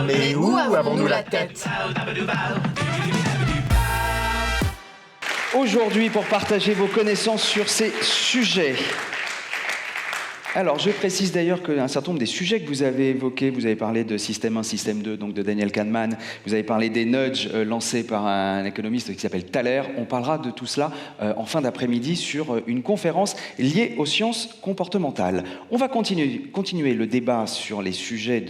Mais où avons-nous la tête? Aujourd'hui, pour partager vos connaissances sur ces sujets. Alors, je précise d'ailleurs qu'un certain nombre des sujets que vous avez évoqués, vous avez parlé de système 1, système 2, donc de Daniel Kahneman, vous avez parlé des nudges lancés par un économiste qui s'appelle Thaler. On parlera de tout cela en fin d'après-midi sur une conférence liée aux sciences comportementales. On va continuer le débat sur les sujets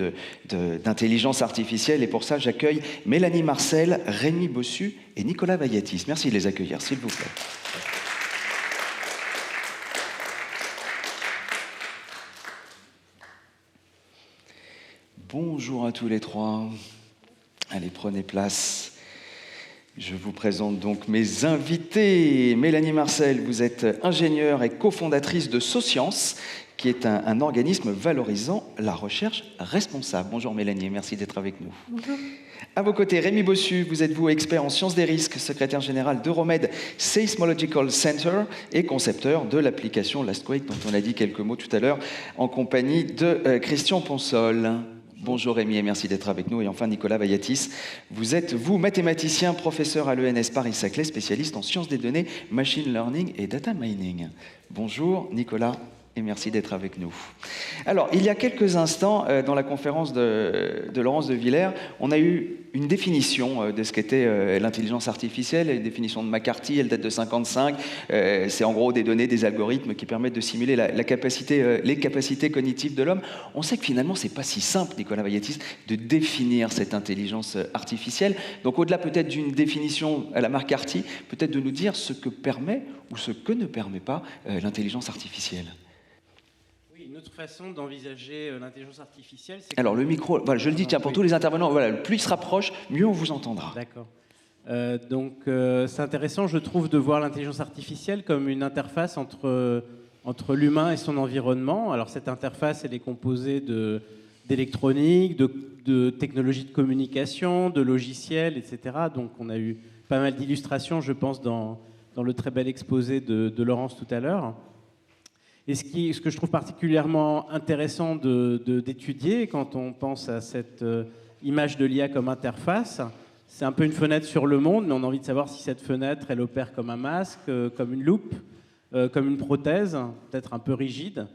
d'intelligence artificielle et pour ça, j'accueille Mélanie Marcel, Rémi Bossu et Nicolas Vayatis. Merci de les accueillir, s'il vous plaît. Bonjour à tous les trois. Allez, prenez place. Je vous présente donc mes invités. Mélanie Marcel, vous êtes ingénieure et cofondatrice de Socience, qui est un organisme valorisant la recherche responsable. Bonjour Mélanie, merci d'être avec nous. Bonjour. À vos côtés, Rémi Bossu, vous êtes expert en sciences des risques, secrétaire général d'Euromed Seismological Center et concepteur de l'application LastQuake, dont on a dit quelques mots tout à l'heure, en compagnie de Christian Ponsol. Bonjour Rémi et merci d'être avec nous. Et enfin Nicolas Vayatis, vous êtes mathématicien, professeur à l'ENS Paris-Saclay, spécialiste en sciences des données, machine learning et data mining. Bonjour Nicolas et merci d'être avec nous. Alors, il y a quelques instants, dans la conférence de Laurence de Villers, on a eu une définition de ce qu'était l'intelligence artificielle, une définition de McCarthy, elle date de 1955. C'est en gros des données, des algorithmes qui permettent de simuler les capacités cognitives de l'homme. On sait que finalement, c'est pas si simple, Nicolas Vayatis, de définir cette intelligence artificielle. Donc, au-delà peut-être d'une définition à la McCarthy, peut-être de nous dire ce que permet ou ce que ne permet pas l'intelligence artificielle. Une autre façon d'envisager l'intelligence artificielle, c'est... Alors le micro, voilà, je le dis, tiens, pour tous les intervenants, voilà, plus il se rapproche, mieux on vous entendra. D'accord. C'est intéressant, je trouve, de voir l'intelligence artificielle comme une interface entre l'humain et son environnement. Alors cette interface, elle est composée d'électronique, de technologies de communication, de logiciels, etc. Donc on a eu pas mal d'illustrations, je pense, dans le très bel exposé de Laurence tout à l'heure. Et ce que je trouve particulièrement intéressant d'étudier quand on pense à cette image de l'IA comme interface, c'est un peu une fenêtre sur le monde, mais on a envie de savoir si cette fenêtre, elle opère comme un masque, comme une loupe, comme une prothèse, peut-être un peu rigide.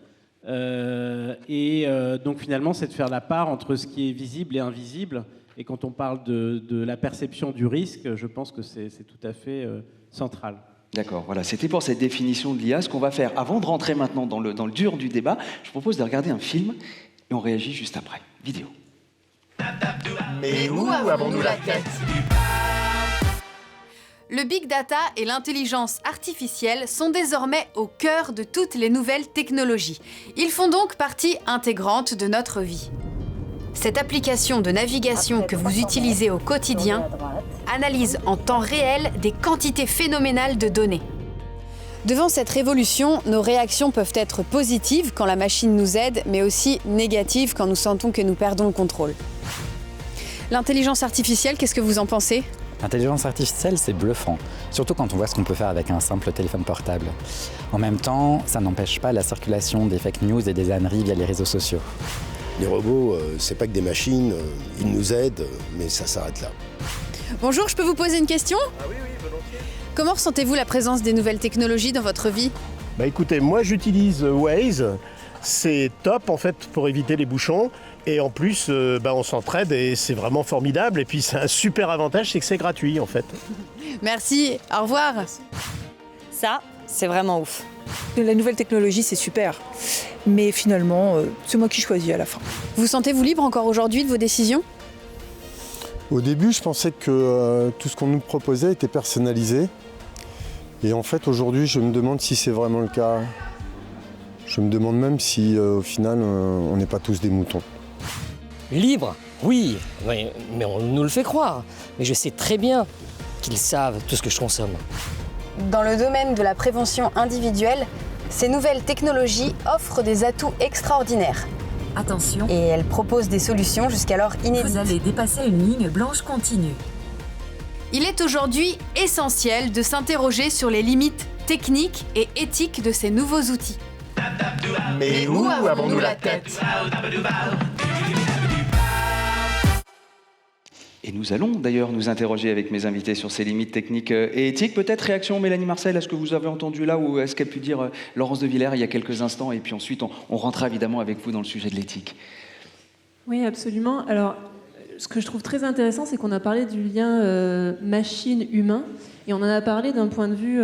Donc finalement, c'est de faire la part entre ce qui est visible et invisible. Et quand on parle de la perception du risque, je pense que c'est tout à fait central. D'accord, voilà, c'était pour cette définition de l'IA. Ce qu'on va faire, avant de rentrer maintenant dans le dur du débat, je vous propose de regarder un film et on réagit juste après. Vidéo. Mais où avons-nous la tête? Le big data et l'intelligence artificielle sont désormais au cœur de toutes les nouvelles technologies. Ils font donc partie intégrante de notre vie. Cette application de navigation que vous utilisez au quotidien analyse en temps réel des quantités phénoménales de données. Devant cette révolution, nos réactions peuvent être positives quand la machine nous aide, mais aussi négatives quand nous sentons que nous perdons le contrôle. L'intelligence artificielle, qu'est-ce que vous en pensez ? L'intelligence artificielle, c'est bluffant, surtout quand on voit ce qu'on peut faire avec un simple téléphone portable. En même temps, ça n'empêche pas la circulation des fake news et des âneries via les réseaux sociaux. Les robots, c'est pas que des machines, ils nous aident, mais ça s'arrête là. Bonjour, je peux vous poser une question ? Ah oui, volontiers. Comment ressentez-vous la présence des nouvelles technologies dans votre vie ? Écoutez, moi j'utilise Waze, c'est top en fait pour éviter les bouchons. Et en plus, on s'entraide et c'est vraiment formidable. Et puis c'est un super avantage, c'est que c'est gratuit en fait. Merci, au revoir. Ça, c'est vraiment ouf. La nouvelle technologie, c'est super. Mais finalement, c'est moi qui choisis à la fin. Vous sentez-vous libre encore aujourd'hui de vos décisions ? Au début, je pensais que tout ce qu'on nous proposait était personnalisé. Et en fait, aujourd'hui, je me demande si c'est vraiment le cas. Je me demande même si, au final, on n'est pas tous des moutons. Libre, oui, mais on nous le fait croire. Mais je sais très bien qu'ils savent tout ce que je consomme. Dans le domaine de la prévention individuelle, ces nouvelles technologies offrent des atouts extraordinaires. Attention. Et elles proposent des solutions jusqu'alors inédites. Vous allez dépasser une ligne blanche continue. Il est aujourd'hui essentiel de s'interroger sur les limites techniques et éthiques de ces nouveaux outils. Mais où avons-nous la tête? Et nous allons d'ailleurs nous interroger avec mes invités sur ces limites techniques et éthiques. Peut-être réaction Mélanie Marcel à ce que vous avez entendu là ou à ce qu'a pu dire Laurence de Villers il y a quelques instants. Et puis ensuite, on rentrera évidemment avec vous dans le sujet de l'éthique. Oui, absolument. Alors, ce que je trouve très intéressant, c'est qu'on a parlé du lien machine-humain. Et on en a parlé d'un point de vue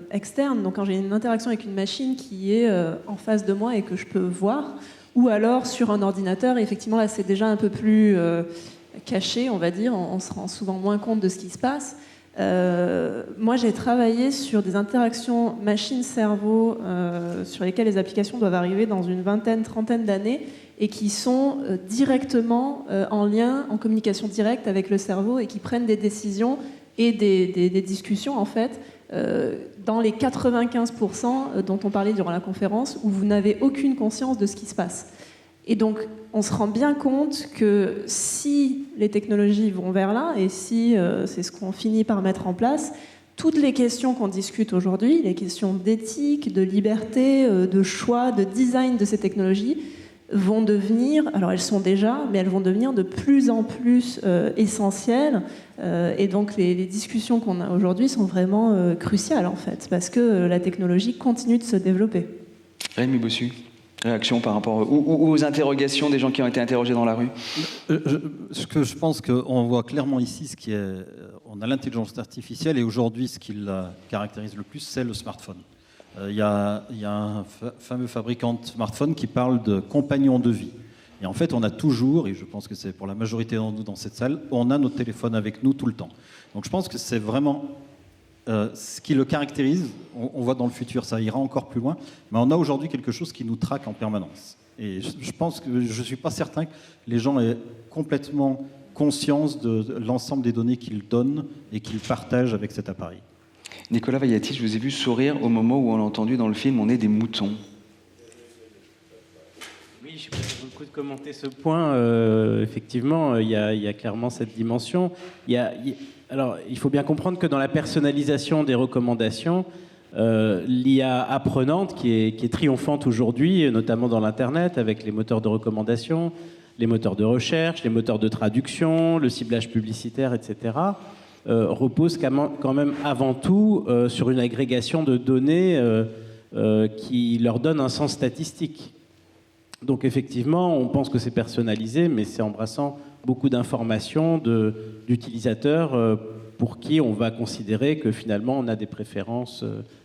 externe. Donc quand j'ai une interaction avec une machine qui est en face de moi et que je peux voir, ou alors sur un ordinateur, et effectivement là c'est déjà un peu plus caché, on va dire, on se rend souvent moins compte de ce qui se passe. Moi j'ai travaillé sur des interactions machine-cerveau sur lesquelles les applications doivent arriver dans une vingtaine, trentaine d'années et qui sont directement en lien, en communication directe avec le cerveau et qui prennent des décisions et des discussions, en fait, dans les 95% dont on parlait durant la conférence, où vous n'avez aucune conscience de ce qui se passe. Et donc, on se rend bien compte que si les technologies vont vers là, et si c'est ce qu'on finit par mettre en place, toutes les questions qu'on discute aujourd'hui, les questions d'éthique, de liberté, de choix, de design de ces technologies, vont devenir, alors elles sont déjà, mais elles vont devenir de plus en plus essentielles. Et donc les discussions qu'on a aujourd'hui sont vraiment cruciales en fait, parce que la technologie continue de se développer. Rémi Bossu, réaction par rapport aux interrogations des gens qui ont été interrogés dans la rue. Ce que je pense qu'on voit clairement ici, on a l'intelligence artificielle et aujourd'hui ce qui la caractérise le plus, c'est le smartphone. Il y a un fameux fabricant de smartphones qui parle de compagnon de vie. Et en fait, on a toujours, et je pense que c'est pour la majorité d'entre nous dans cette salle, on a notre téléphone avec nous tout le temps. Donc je pense que c'est vraiment ce qui le caractérise. On voit dans le futur, ça ira encore plus loin. Mais on a aujourd'hui quelque chose qui nous traque en permanence. Et je pense que je ne suis pas certain que les gens aient complètement conscience de l'ensemble des données qu'ils donnent et qu'ils partagent avec cet appareil. Nicolas Vaillatis, je vous ai vu sourire au moment où on a entendu dans le film « On est des moutons ». Oui, je n'ai pas beaucoup de commenter ce point. Effectivement, il y a clairement cette dimension. Alors, il faut bien comprendre que dans la personnalisation des recommandations, l'IA apprenante qui est triomphante aujourd'hui, notamment dans l'Internet, avec les moteurs de recommandation, les moteurs de recherche, les moteurs de traduction, le ciblage publicitaire, etc., repose quand même avant tout sur une agrégation de données qui leur donne un sens statistique. Donc effectivement, on pense que c'est personnalisé, mais c'est embrassant beaucoup d'informations d'utilisateurs pour qui on va considérer que finalement on a des préférences,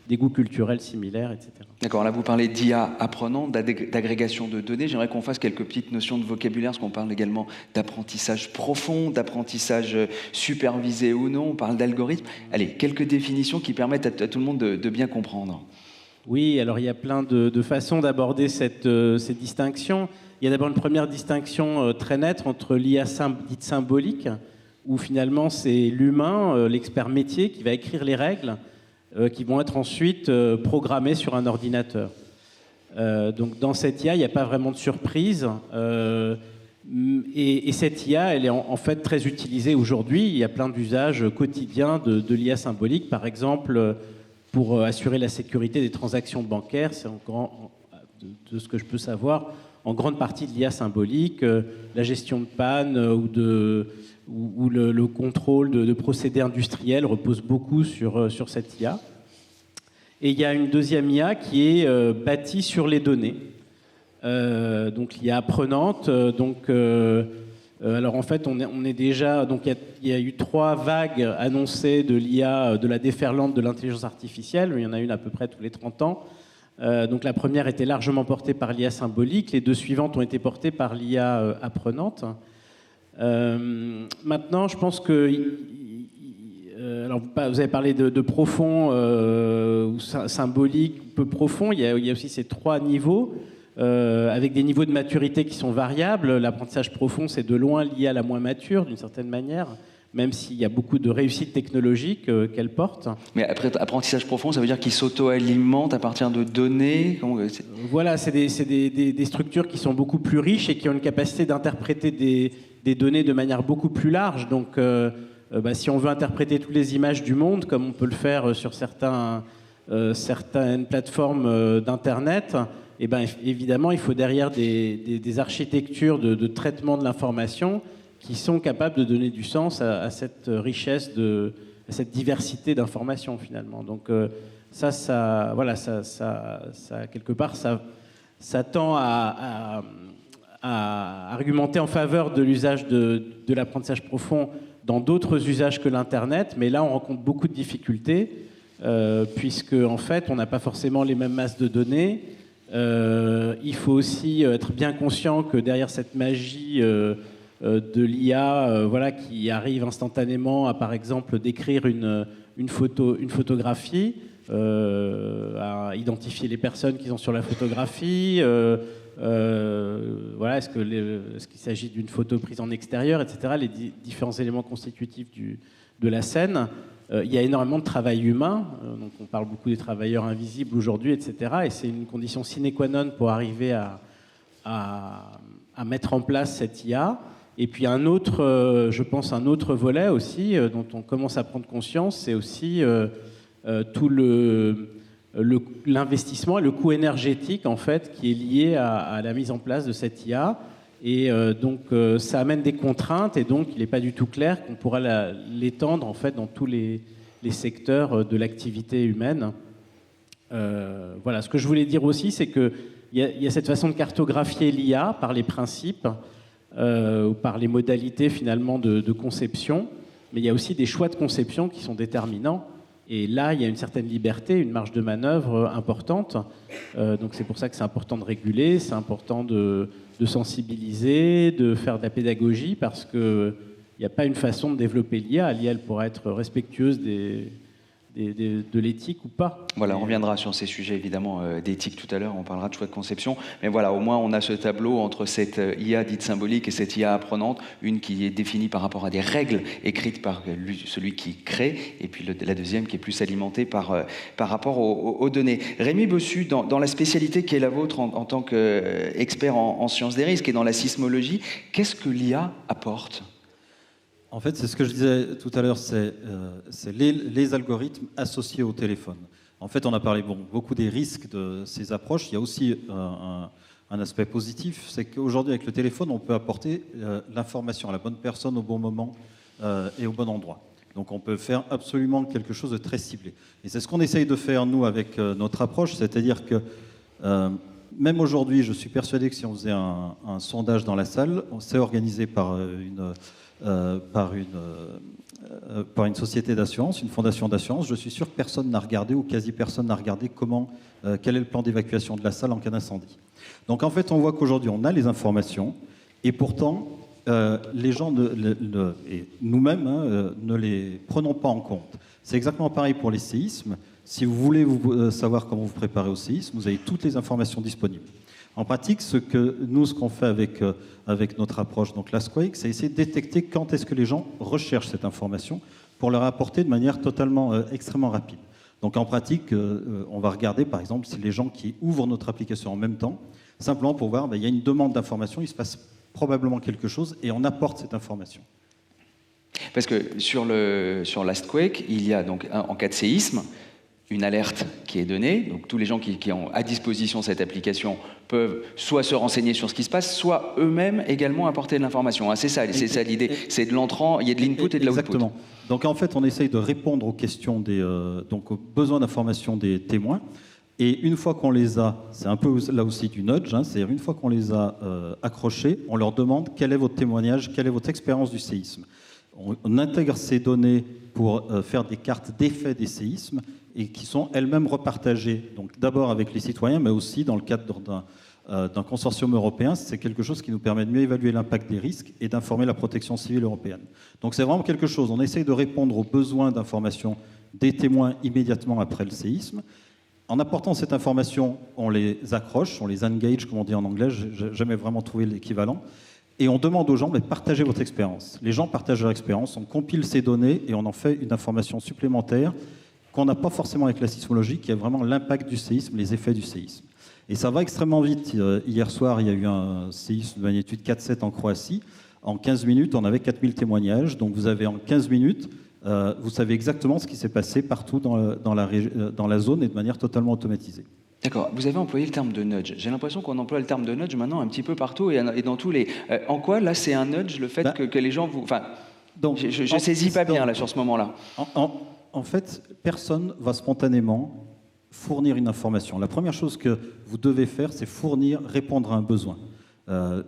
des goûts culturels similaires, etc. D'accord, là vous parlez d'IA apprenant, d'agrégation de données. J'aimerais qu'on fasse quelques petites notions de vocabulaire, parce qu'on parle également d'apprentissage profond, d'apprentissage supervisé ou non, on parle d'algorithme. Allez, quelques définitions qui permettent à tout le monde de bien comprendre. Oui, alors il y a plein de façons d'aborder ces distinctions. Il y a d'abord une première distinction très nette entre l'IA dite symbolique, où finalement c'est l'humain, l'expert métier, qui va écrire les règles, qui vont être ensuite programmées sur un ordinateur. Donc dans cette IA, il n'y a pas vraiment de surprise. Et cette IA, elle est en fait très utilisée aujourd'hui. Il y a plein d'usages quotidiens de l'IA symbolique. Par exemple, pour assurer la sécurité des transactions bancaires, c'est de ce que je peux savoir, en grande partie de l'IA symbolique, la gestion de panne ou le contrôle de procédés industriels repose beaucoup sur cette IA. Et il y a une deuxième IA qui est bâtie sur les données. Donc l'IA apprenante. Alors en fait, on est déjà. Donc il y a eu 3 vagues annoncées de l'IA, de la déferlante de l'intelligence artificielle. Il y en a une à peu près tous les 30 ans. Donc la première était largement portée par l'IA symbolique. Les 2 suivantes ont été portées par l'IA apprenante. Maintenant, je pense que. Alors vous avez parlé de profond, symbolique, peu profond. Il y a aussi ces 3 niveaux. Avec des niveaux de maturité qui sont variables. L'apprentissage profond, c'est de loin lié à la moins mature, d'une certaine manière, même s'il y a beaucoup de réussites technologiques qu'elle porte. Mais après, apprentissage profond, ça veut dire qu'il s'auto-alimente à partir de données. Voilà, c'est des structures qui sont beaucoup plus riches et qui ont une capacité d'interpréter des données de manière beaucoup plus large. Donc, si on veut interpréter toutes les images du monde, comme on peut le faire sur certaines plateformes d'Internet, évidemment, il faut derrière des architectures de traitement de l'information qui sont capables de donner du sens à cette richesse, à cette diversité d'informations finalement. Donc voilà, ça quelque part, ça tend à argumenter en faveur de l'usage de l'apprentissage profond dans d'autres usages que l'Internet, mais là on rencontre beaucoup de difficultés, puisque en fait on n'a pas forcément les mêmes masses de données. Il faut aussi être bien conscient que derrière cette magie de l'IA, voilà, qui arrive instantanément à, par exemple, décrire une photographie, à identifier les personnes qui sont sur la photographie, voilà, est-ce qu'il s'agit d'une photo prise en extérieur, etc., les différents éléments constitutifs de la scène. Il y a énormément de travail humain, donc on parle beaucoup des travailleurs invisibles aujourd'hui, etc., et c'est une condition sine qua non pour arriver à mettre en place cette IA. Et puis je pense un autre volet aussi dont on commence à prendre conscience, c'est aussi tout l'investissement et le coût énergétique en fait qui est lié à la mise en place de cette IA. Et donc ça amène des contraintes et donc il n'est pas du tout clair qu'on pourra l'étendre en fait dans tous les secteurs de l'activité humaine. Voilà. Ce que je voulais dire aussi, c'est qu'il y a cette façon de cartographier l'IA par les principes ou par les modalités finalement de conception, mais il y a aussi des choix de conception qui sont déterminants. Et là, il y a une certaine liberté, une marge de manœuvre importante. Donc c'est pour ça que c'est important de réguler, c'est important de sensibiliser, de faire de la pédagogie, parce qu'il n'y a pas une façon de développer l'IA. L'IA, elle pourra être respectueuse de l'éthique ou pas. Voilà, on reviendra sur ces sujets évidemment d'éthique tout à l'heure, on parlera de choix de conception, mais voilà, au moins on a ce tableau entre cette IA dite symbolique et cette IA apprenante, une qui est définie par rapport à des règles écrites par celui qui crée, et puis la deuxième qui est plus alimentée par rapport aux données. Rémi Bossu, dans la spécialité qui est la vôtre en tant qu'expert en sciences des risques et dans la sismologie, qu'est-ce que l'IA apporte ? En fait, c'est ce que je disais tout à l'heure, c'est les algorithmes associés au téléphone. En fait, on a parlé beaucoup des risques de ces approches. Il y a aussi un aspect positif, c'est qu'aujourd'hui, avec le téléphone, on peut apporter l'information à la bonne personne au bon moment et au bon endroit. Donc, on peut faire absolument quelque chose de très ciblé. Et c'est ce qu'on essaye de faire, nous, avec notre approche, c'est-à-dire que même aujourd'hui, je suis persuadé que si on faisait un sondage dans la salle, c'est organisé par une société d'assurance, une fondation d'assurance, je suis sûr que personne n'a regardé ou quasi personne n'a regardé quel est le plan d'évacuation de la salle en cas d'incendie. Donc en fait, on voit qu'aujourd'hui, on a les informations et pourtant, les gens, et nous-mêmes, ne les prenons pas en compte. C'est exactement pareil pour les séismes. Si vous voulez savoir comment vous préparer au séisme, vous avez toutes les informations disponibles. En pratique, ce qu'on fait avec notre approche, donc l'Astquake, c'est essayer de détecter quand est-ce que les gens recherchent cette information pour leur apporter de manière extrêmement rapide. Donc en pratique, on va regarder par exemple si les gens qui ouvrent notre application en même temps, simplement pour voir, il y a une demande d'information, il se passe probablement quelque chose et on apporte cette information. Parce que sur l'Astquake, il y a donc en cas de séisme, une alerte qui est donnée, donc tous les gens qui ont à disposition cette application peuvent soit se renseigner sur ce qui se passe, soit eux-mêmes également apporter de l'information. C'est ça l'idée, c'est de l'entrant, il y a de l'input et de l'output. Exactement. Donc en fait, on essaye de répondre aux questions donc aux besoins d'information des témoins. Et une fois qu'on les a, c'est un peu là aussi du nudge, c'est-à-dire une fois qu'on les a accrochés, on leur demande quel est votre témoignage, quelle est votre expérience du séisme. On intègre ces données pour faire des cartes d'effet des séismes et qui sont elles-mêmes repartagées, donc d'abord avec les citoyens, mais aussi dans le cadre d'un consortium européen. C'est quelque chose qui nous permet de mieux évaluer l'impact des risques et d'informer la protection civile européenne. Donc c'est vraiment quelque chose, on essaye de répondre aux besoins d'information des témoins immédiatement après le séisme. En apportant cette information, on les accroche, on les engage, comme on dit en anglais, je n'ai jamais vraiment trouvé l'équivalent. Et on demande aux gens, partagez votre expérience. Les gens partagent leur expérience, on compile ces données et on en fait une information supplémentaire qu'on n'a pas forcément avec la sismologie, qui est vraiment l'impact du séisme, les effets du séisme. Et ça va extrêmement vite. Hier soir, il y a eu un séisme de magnitude 4,7 en Croatie. En 15 minutes, on avait 4000 témoignages. Donc vous avez en 15 minutes, vous savez exactement ce qui s'est passé partout dans la zone et de manière totalement automatisée. D'accord, vous avez employé le terme de nudge. J'ai l'impression qu'on emploie le terme de nudge maintenant un petit peu partout et dans tous les... en quoi, là, c'est un nudge, le fait que les gens vous... Enfin, donc, je ne saisis pas bien, là, sur ce moment-là. En fait, personne va spontanément fournir une information. La première chose que vous devez faire, c'est répondre à un besoin.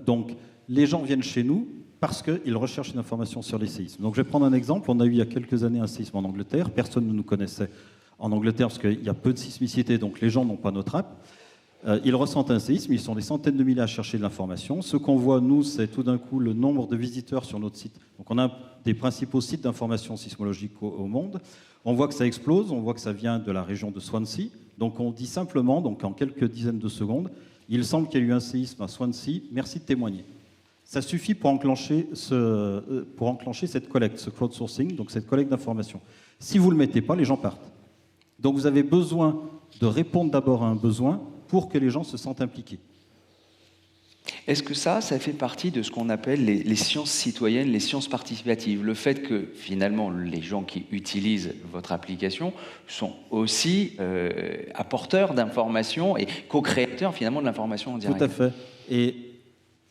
Donc, les gens viennent chez nous parce qu'ils recherchent une information sur les séismes. Donc, je vais prendre un exemple. On a eu il y a quelques années un séisme en Angleterre. Personne ne nous connaissait en Angleterre parce qu'il y a peu de sismicité, donc les gens n'ont pas notre app. Ils ressentent un séisme, ils sont des centaines de milliers à chercher de l'information. Ce qu'on voit, nous, c'est tout d'un coup le nombre de visiteurs sur notre site. Donc on a un des principaux sites d'information sismologique au monde. On voit que ça explose, on voit que ça vient de la région de Swansea. Donc on dit simplement, donc en quelques dizaines de secondes, il semble qu'il y ait eu un séisme à Swansea, merci de témoigner. Ça suffit pour enclencher cette collecte, ce crowdsourcing, donc cette collecte d'informations. Si vous ne le mettez pas, les gens partent. Donc vous avez besoin de répondre d'abord à un besoin pour que les gens se sentent impliqués. Est-ce que ça fait partie de ce qu'on appelle les sciences citoyennes, les sciences participatives? Le fait que, finalement, les gens qui utilisent votre application sont aussi apporteurs d'informations et co-créateurs, finalement, de l'information en direct. Tout à fait. Et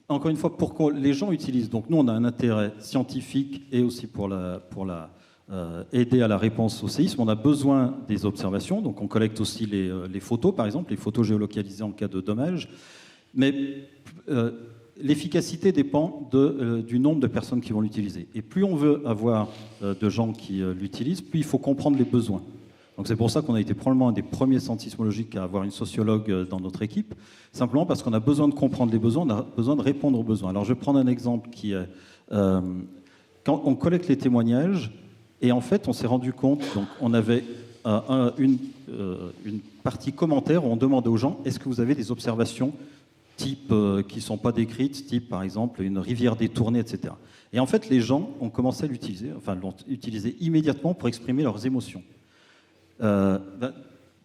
encore une fois, pour que les gens utilisent, donc nous, on a un intérêt scientifique et aussi pour aider à la réponse au séisme, on a besoin des observations, donc on collecte aussi les photos, par exemple, les photos géolocalisées en cas de dommages, mais l'efficacité dépend du nombre de personnes qui vont l'utiliser. Et plus on veut avoir de gens qui l'utilisent, plus il faut comprendre les besoins. Donc c'est pour ça qu'on a été probablement un des premiers centres sismologiques à avoir une sociologue dans notre équipe, simplement parce qu'on a besoin de comprendre les besoins, on a besoin de répondre aux besoins. Alors je vais prendre un exemple qui est, quand on collecte les témoignages, et en fait, on s'est rendu compte, donc on avait une partie commentaire où on demandait aux gens, est-ce que vous avez des observations type qui ne sont pas décrites, type par exemple une rivière détournée, etc. Et en fait, les gens ont commencé à l'utiliser, enfin l'ont utilisé immédiatement pour exprimer leurs émotions.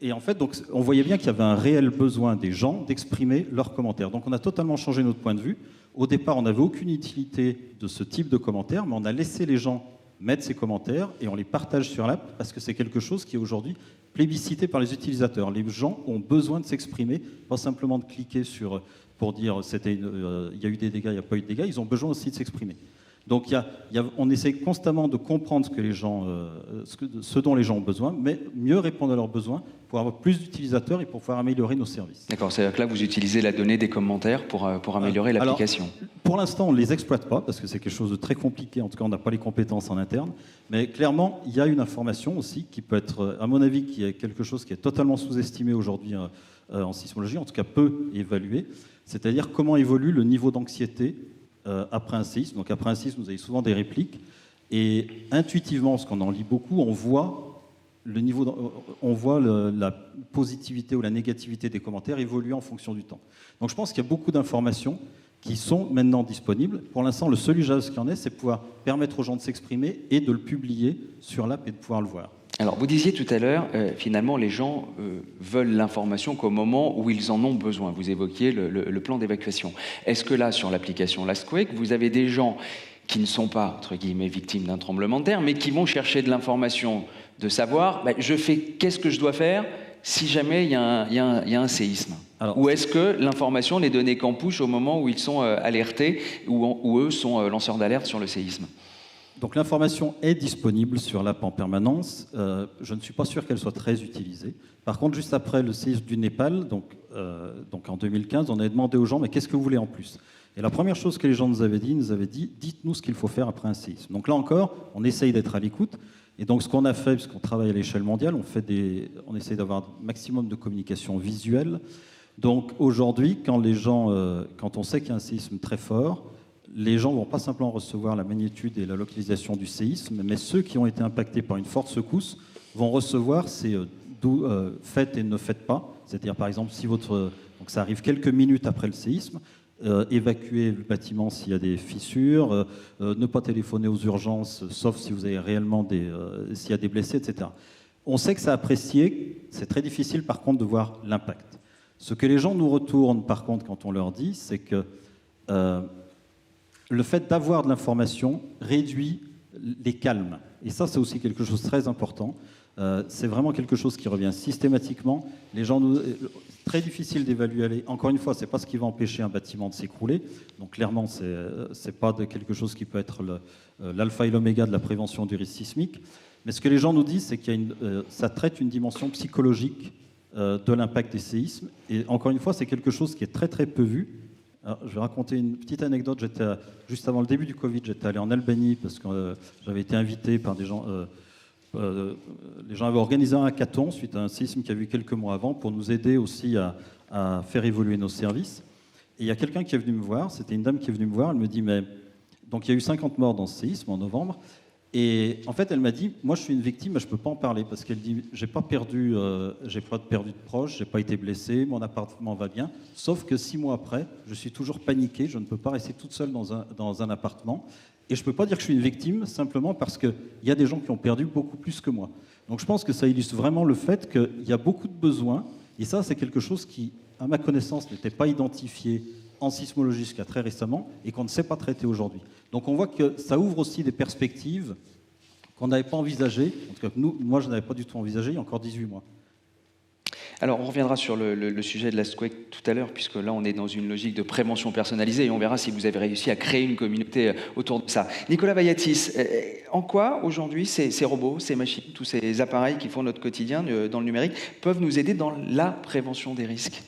Et en fait, donc, on voyait bien qu'il y avait un réel besoin des gens d'exprimer leurs commentaires. Donc on a totalement changé notre point de vue. Au départ, on n'avait aucune utilité de ce type de commentaires, mais on a laissé les gens mettre ces commentaires et on les partage sur l'app parce que c'est quelque chose qui est aujourd'hui plébiscité par les utilisateurs. Les gens ont besoin de s'exprimer, pas simplement de cliquer pour dire il y a eu des dégâts, il n'y a pas eu de dégâts, ils ont besoin aussi de s'exprimer. Donc on essaie constamment de comprendre ce dont les gens ont besoin, mais mieux répondre à leurs besoins pour avoir plus d'utilisateurs et pour pouvoir améliorer nos services. D'accord, c'est-à-dire que là, vous utilisez la donnée des commentaires pour améliorer l'application. Alors, pour l'instant, on ne les exploite pas, parce que c'est quelque chose de très compliqué, en tout cas, on n'a pas les compétences en interne, mais clairement, il y a une information aussi qui peut être, à mon avis, qui est quelque chose qui est totalement sous-estimé aujourd'hui en sismologie, en tout cas peu évalué, c'est-à-dire comment évolue le niveau d'anxiété après un séisme. Donc après un séisme, vous avez souvent des répliques, et intuitivement, parce qu'on en lit beaucoup, on voit la positivité ou la négativité des commentaires évoluer en fonction du temps. Donc je pense qu'il y a beaucoup d'informations qui sont maintenant disponibles. Pour l'instant, le seul usage qu'il y en ait, c'est pouvoir permettre aux gens de s'exprimer et de le publier sur l'app et de pouvoir le voir. Alors, vous disiez tout à l'heure, finalement, les gens veulent l'information qu'au moment où ils en ont besoin. Vous évoquiez le plan d'évacuation. Est-ce que là, sur l'application Lastquake, vous avez des gens qui ne sont pas, entre guillemets, victimes d'un tremblement de terre, mais qui vont chercher de l'information, de savoir, qu'est-ce que je dois faire si jamais il y a un séisme? Ou est-ce que l'information, les données qu'en push au moment où ils sont alertés, où eux sont lanceurs d'alerte sur le séisme? Donc l'information est disponible sur l'app en permanence. Je ne suis pas sûr qu'elle soit très utilisée. Par contre, juste après le séisme du Népal, donc en 2015, on a demandé aux gens, mais qu'est-ce que vous voulez en plus? Et la première chose que les gens nous avaient dit, dites-nous ce qu'il faut faire après un séisme. Donc là encore, on essaye d'être à l'écoute. Et donc ce qu'on a fait, puisqu'on travaille à l'échelle mondiale, on essaye d'avoir un maximum de communication visuelle. Donc aujourd'hui, quand on sait qu'il y a un séisme très fort, les gens ne vont pas simplement recevoir la magnitude et la localisation du séisme, mais ceux qui ont été impactés par une forte secousse vont recevoir ces faites et ne faites pas. C'est-à-dire, par exemple, si donc ça arrive quelques minutes après le séisme, évacuer le bâtiment s'il y a des fissures, ne pas téléphoner aux urgences, sauf si vous avez réellement s'il y a des blessés, etc. On sait que c'est apprécié, c'est très difficile par contre de voir l'impact. Ce que les gens nous retournent par contre quand on leur dit, c'est que le fait d'avoir de l'information réduit les calmes. Et ça, c'est aussi quelque chose de très important. C'est vraiment quelque chose qui revient systématiquement. Les gens très difficile d'évaluer. Encore une fois, c'est pas ce qui va empêcher un bâtiment de s'écrouler. Donc clairement, c'est pas quelque chose qui peut être l'alpha et l'oméga de la prévention du risque sismique. Mais ce que les gens nous disent, c'est qu'il ça traite une dimension psychologique de l'impact des séismes. Et encore une fois, c'est quelque chose qui est très très peu vu. Alors, je vais raconter une petite anecdote. Juste avant le début du Covid, j'étais allé en Albanie parce que j'avais été invité par des gens. Les gens avaient organisé un hackathon suite à un séisme qui a eu quelques mois avant pour nous aider aussi à faire évoluer nos services. Et il y a quelqu'un qui est venu me voir, c'était une dame qui est venue me voir, elle me dit, mais donc il y a eu 50 morts dans ce séisme en novembre, et en fait elle m'a dit, moi je suis une victime, mais je ne peux pas en parler, parce qu'elle dit, j'ai pas perdu de proches, j'ai pas été blessé, mon appartement va bien, sauf que 6 mois après, je suis toujours paniquée, je ne peux pas rester toute seule dans un appartement. Et je ne peux pas dire que je suis une victime, simplement parce qu'il y a des gens qui ont perdu beaucoup plus que moi. Donc je pense que ça illustre vraiment le fait qu'il y a beaucoup de besoins, et ça c'est quelque chose qui, à ma connaissance, n'était pas identifié en sismologie jusqu'à très récemment, et qu'on ne sait pas traiter aujourd'hui. Donc on voit que ça ouvre aussi des perspectives qu'on n'avait pas envisagées, en tout cas moi je n'avais pas du tout envisagé il y a encore 18 mois. Alors, on reviendra sur le sujet de l'Earthquake tout à l'heure, puisque là, on est dans une logique de prévention personnalisée, et on verra si vous avez réussi à créer une communauté autour de ça. Nicolas Vayatis, en quoi, aujourd'hui, ces robots, ces machines, tous ces appareils qui font notre quotidien dans le numérique, peuvent nous aider dans la prévention des risques ?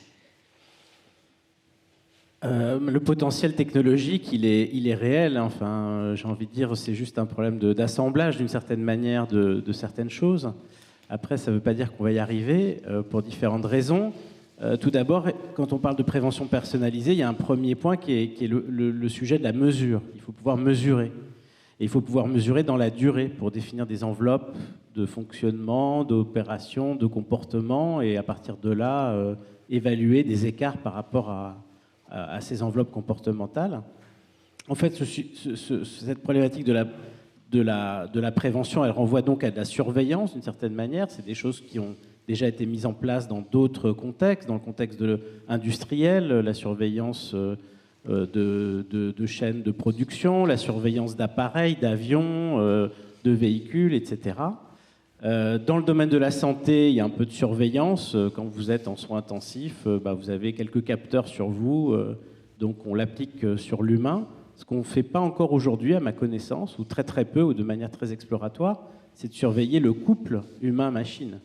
Le potentiel technologique, il est réel. Enfin, j'ai envie de dire, c'est juste un problème d'assemblage, d'une certaine manière, de certaines choses. Après, ça ne veut pas dire qu'on va y arriver pour différentes raisons. Tout d'abord, quand on parle de prévention personnalisée, il y a un premier point qui est le sujet de la mesure. Il faut pouvoir mesurer. Et il faut pouvoir mesurer dans la durée pour définir des enveloppes de fonctionnement, d'opération, de comportement, et à partir de là, évaluer des écarts par rapport à ces enveloppes comportementales. En fait, cette problématique de la prévention, elle renvoie donc à de la surveillance d'une certaine manière. C'est des choses qui ont déjà été mises en place dans d'autres contextes, dans le contexte industriel, la surveillance de chaînes de production, la surveillance d'appareils, d'avions, de véhicules, etc. Dans le domaine de la santé, il y a un peu de surveillance. Quand vous êtes en soins intensifs, vous avez quelques capteurs sur vous, donc on l'applique sur l'humain. Ce qu'on ne fait pas encore aujourd'hui, à ma connaissance, ou très très peu, ou de manière très exploratoire, c'est de surveiller le couple humain-machine.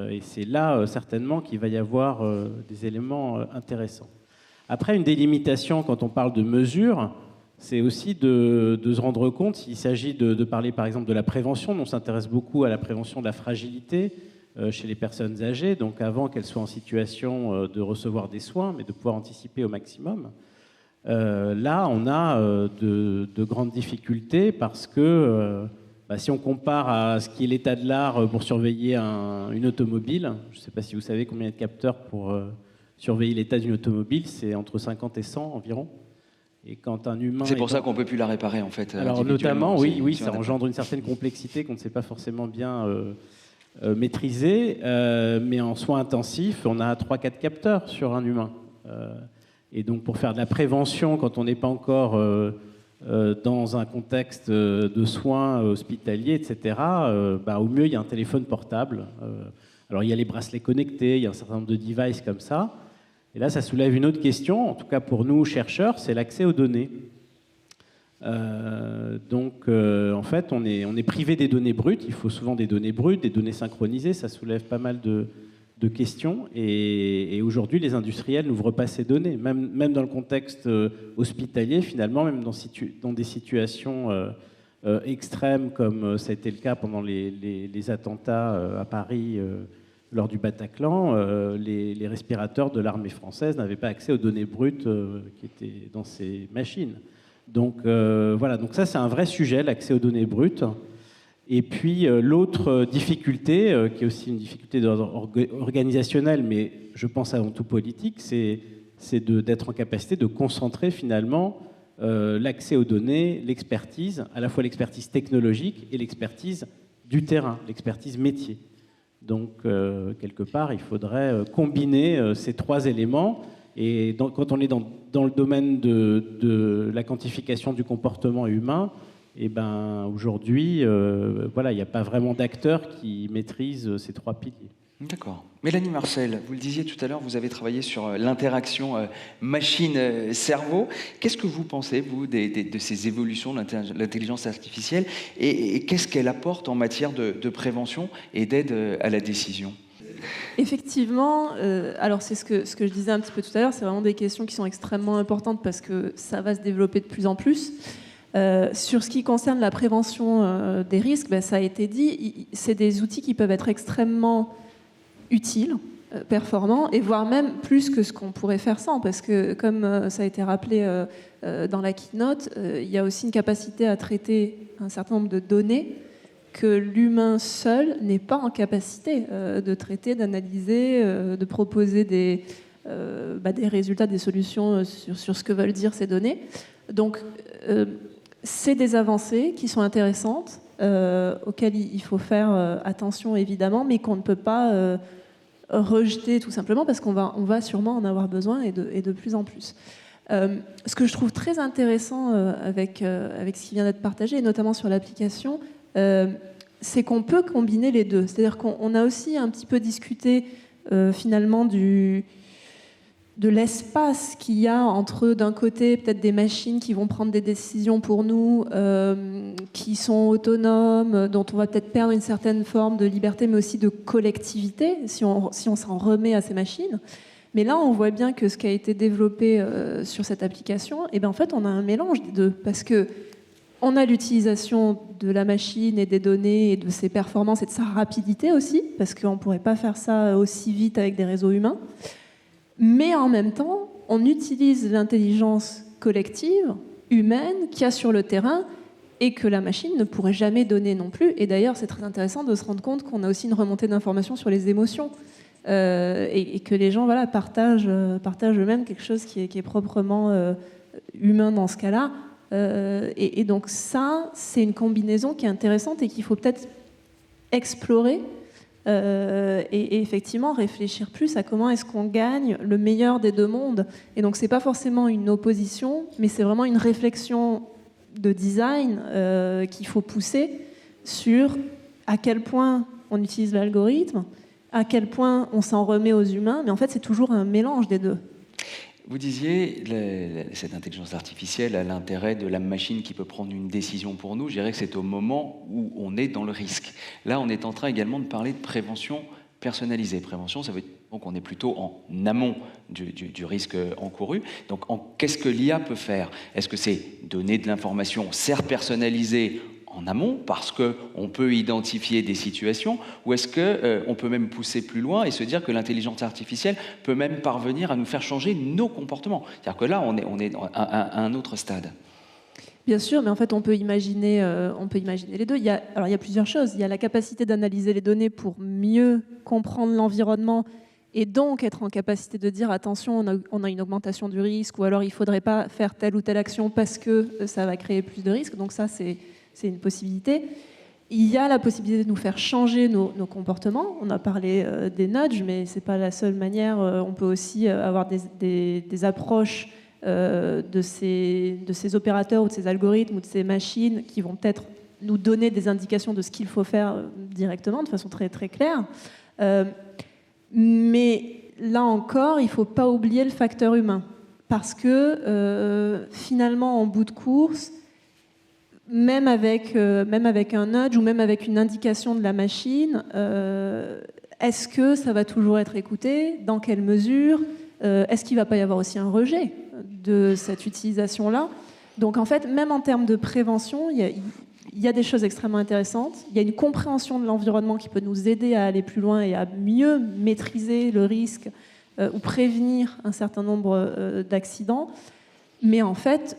Et c'est là, certainement, qu'il va y avoir des éléments intéressants. Après, une délimitation, quand on parle de mesures, c'est aussi de se rendre compte, s'il s'agit de parler, par exemple, de la prévention, on s'intéresse beaucoup à la prévention de la fragilité chez les personnes âgées, donc avant qu'elles soient en situation de recevoir des soins, mais de pouvoir anticiper au maximum. Là, on a de grandes difficultés parce que si on compare à ce qui est l'état de l'art pour surveiller une automobile, je ne sais pas si vous savez combien il y a de capteurs pour surveiller l'état d'une automobile, c'est entre 50 et 100 environ. Et quand un humain... C'est pour ça qu'on ne peut plus la réparer, en fait. Alors notamment, oui, ça engendre une certaine complexité qu'on ne sait pas forcément bien maîtriser. Mais en soins intensifs, on a 3-4 capteurs sur un humain. Et donc pour faire de la prévention, quand on n'est pas encore dans un contexte de soins hospitaliers, etc., au mieux, il y a un téléphone portable. Alors il y a les bracelets connectés, il y a un certain nombre de devices comme ça. Et là, ça soulève une autre question, en tout cas pour nous, chercheurs, c'est l'accès aux données. En fait, on est privé des données brutes. Il faut souvent des données brutes, des données synchronisées. Ça soulève pas mal de questions. Et aujourd'hui, les industriels n'ouvrent pas ces données. Même dans le contexte hospitalier, finalement, même dans des situations extrêmes, comme ça a été le cas pendant les attentats à Paris, lors du Bataclan, les respirateurs de l'armée française n'avaient pas accès aux données brutes qui étaient dans ces machines. Donc donc ça c'est un vrai sujet, l'accès aux données brutes. Et puis l'autre difficulté, qui est aussi une difficulté organisationnelle, mais je pense avant tout politique, c'est d'être en capacité de concentrer finalement l'accès aux données, l'expertise, à la fois l'expertise technologique et l'expertise du terrain, l'expertise métier. Donc, quelque part, il faudrait combiner ces 3 éléments. Et quand on est dans le domaine de la quantification du comportement humain, Et ben aujourd'hui, voilà, il n'y a pas vraiment d'acteurs qui maîtrisent ces 3 piliers. D'accord. Mélanie Marcel, vous le disiez tout à l'heure, vous avez travaillé sur l'interaction machine-cerveau. Qu'est-ce que vous pensez, vous, de ces évolutions de l'intelligence artificielle et qu'est-ce qu'elle apporte en matière de prévention et d'aide à la décision ? Effectivement, alors c'est ce que je disais un petit peu tout à l'heure, c'est vraiment des questions qui sont extrêmement importantes parce que ça va se développer de plus en plus. Sur ce qui concerne la prévention des risques, ça a été dit, c'est des outils qui peuvent être extrêmement utiles, performants, et voire même plus que ce qu'on pourrait faire sans, parce que comme ça a été rappelé dans la keynote, il y a aussi une capacité à traiter un certain nombre de données que l'humain seul n'est pas en capacité de traiter, d'analyser, de proposer des résultats, des solutions sur ce que veulent dire ces données. Donc, c'est des avancées qui sont intéressantes, auxquelles il faut faire attention évidemment, mais qu'on ne peut pas rejeter tout simplement parce qu'on va sûrement en avoir besoin et de plus en plus. Ce que je trouve très intéressant avec ce qui vient d'être partagé, et notamment sur l'application, c'est qu'on peut combiner les deux. C'est-à-dire qu'on a aussi un petit peu discuté finalement de l'espace qu'il y a entre, d'un côté, peut-être des machines qui vont prendre des décisions pour nous, qui sont autonomes, dont on va peut-être perdre une certaine forme de liberté, mais aussi de collectivité, si on s'en remet à ces machines. Mais là, on voit bien que ce qui a été développé sur cette application, en fait, on a un mélange des deux, parce que on a l'utilisation de la machine et des données et de ses performances et de sa rapidité aussi, parce qu'on ne pourrait pas faire ça aussi vite avec des réseaux humains. Mais en même temps, on utilise l'intelligence collective, humaine, qu'il y a sur le terrain et que la machine ne pourrait jamais donner non plus. Et d'ailleurs, c'est très intéressant de se rendre compte qu'on a aussi une remontée d'informations sur les émotions et que les gens partagent eux-mêmes quelque chose qui est proprement humain dans ce cas-là. Et donc ça, c'est une combinaison qui est intéressante et qu'il faut peut-être explorer. Et effectivement réfléchir plus à comment est-ce qu'on gagne le meilleur des deux mondes. Et donc c'est pas forcément une opposition, mais c'est vraiment une réflexion de design qu'il faut pousser sur à quel point on utilise l'algorithme, à quel point on s'en remet aux humains, mais en fait c'est toujours un mélange des deux. Vous disiez, cette intelligence artificielle a l'intérêt de la machine qui peut prendre une décision pour nous. Je dirais que c'est au moment où on est dans le risque. Là, on est en train également de parler de prévention personnalisée. Prévention, ça veut dire qu'on est plutôt en amont du risque encouru. Donc, qu'est-ce que l'IA peut faire ? Est-ce que c'est donner de l'information, certes personnalisée, en amont, parce qu'on peut identifier des situations, ou est-ce qu'on peut même pousser plus loin et se dire que l'intelligence artificielle peut même parvenir à nous faire changer nos comportements ? C'est-à-dire que là, on est à un autre stade. Bien sûr, mais en fait, on peut imaginer les deux. Il y a plusieurs choses. Il y a la capacité d'analyser les données pour mieux comprendre l'environnement et donc être en capacité de dire attention, on a une augmentation du risque, ou alors il ne faudrait pas faire telle ou telle action parce que ça va créer plus de risques. Donc ça, c'est une possibilité. Il y a la possibilité de nous faire changer nos comportements. On a parlé des nudges, mais ce n'est pas la seule manière. On peut aussi avoir des approches de ces opérateurs ou de ces algorithmes ou de ces machines qui vont peut-être nous donner des indications de ce qu'il faut faire directement, de façon très, très claire. Mais là encore, il ne faut pas oublier le facteur humain. Parce que finalement, en bout de course, même avec un nudge ou même avec une indication de la machine, est-ce que ça va toujours être écouté ? Dans quelle mesure ? Est-ce qu'il ne va pas y avoir aussi un rejet de cette utilisation-là ? Donc en fait, même en termes de prévention, il y a des choses extrêmement intéressantes. Il y a une compréhension de l'environnement qui peut nous aider à aller plus loin et à mieux maîtriser le risque ou prévenir un certain nombre d'accidents. Mais en fait,